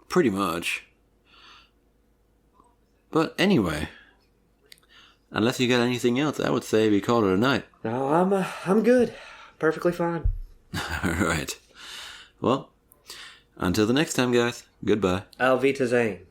Pretty much. But anyway, unless you got anything else, I would say we call it a night.
No, I'm good. Perfectly fine.
All right. Well, until the next time, guys. Goodbye.
Auf Wiedersehen.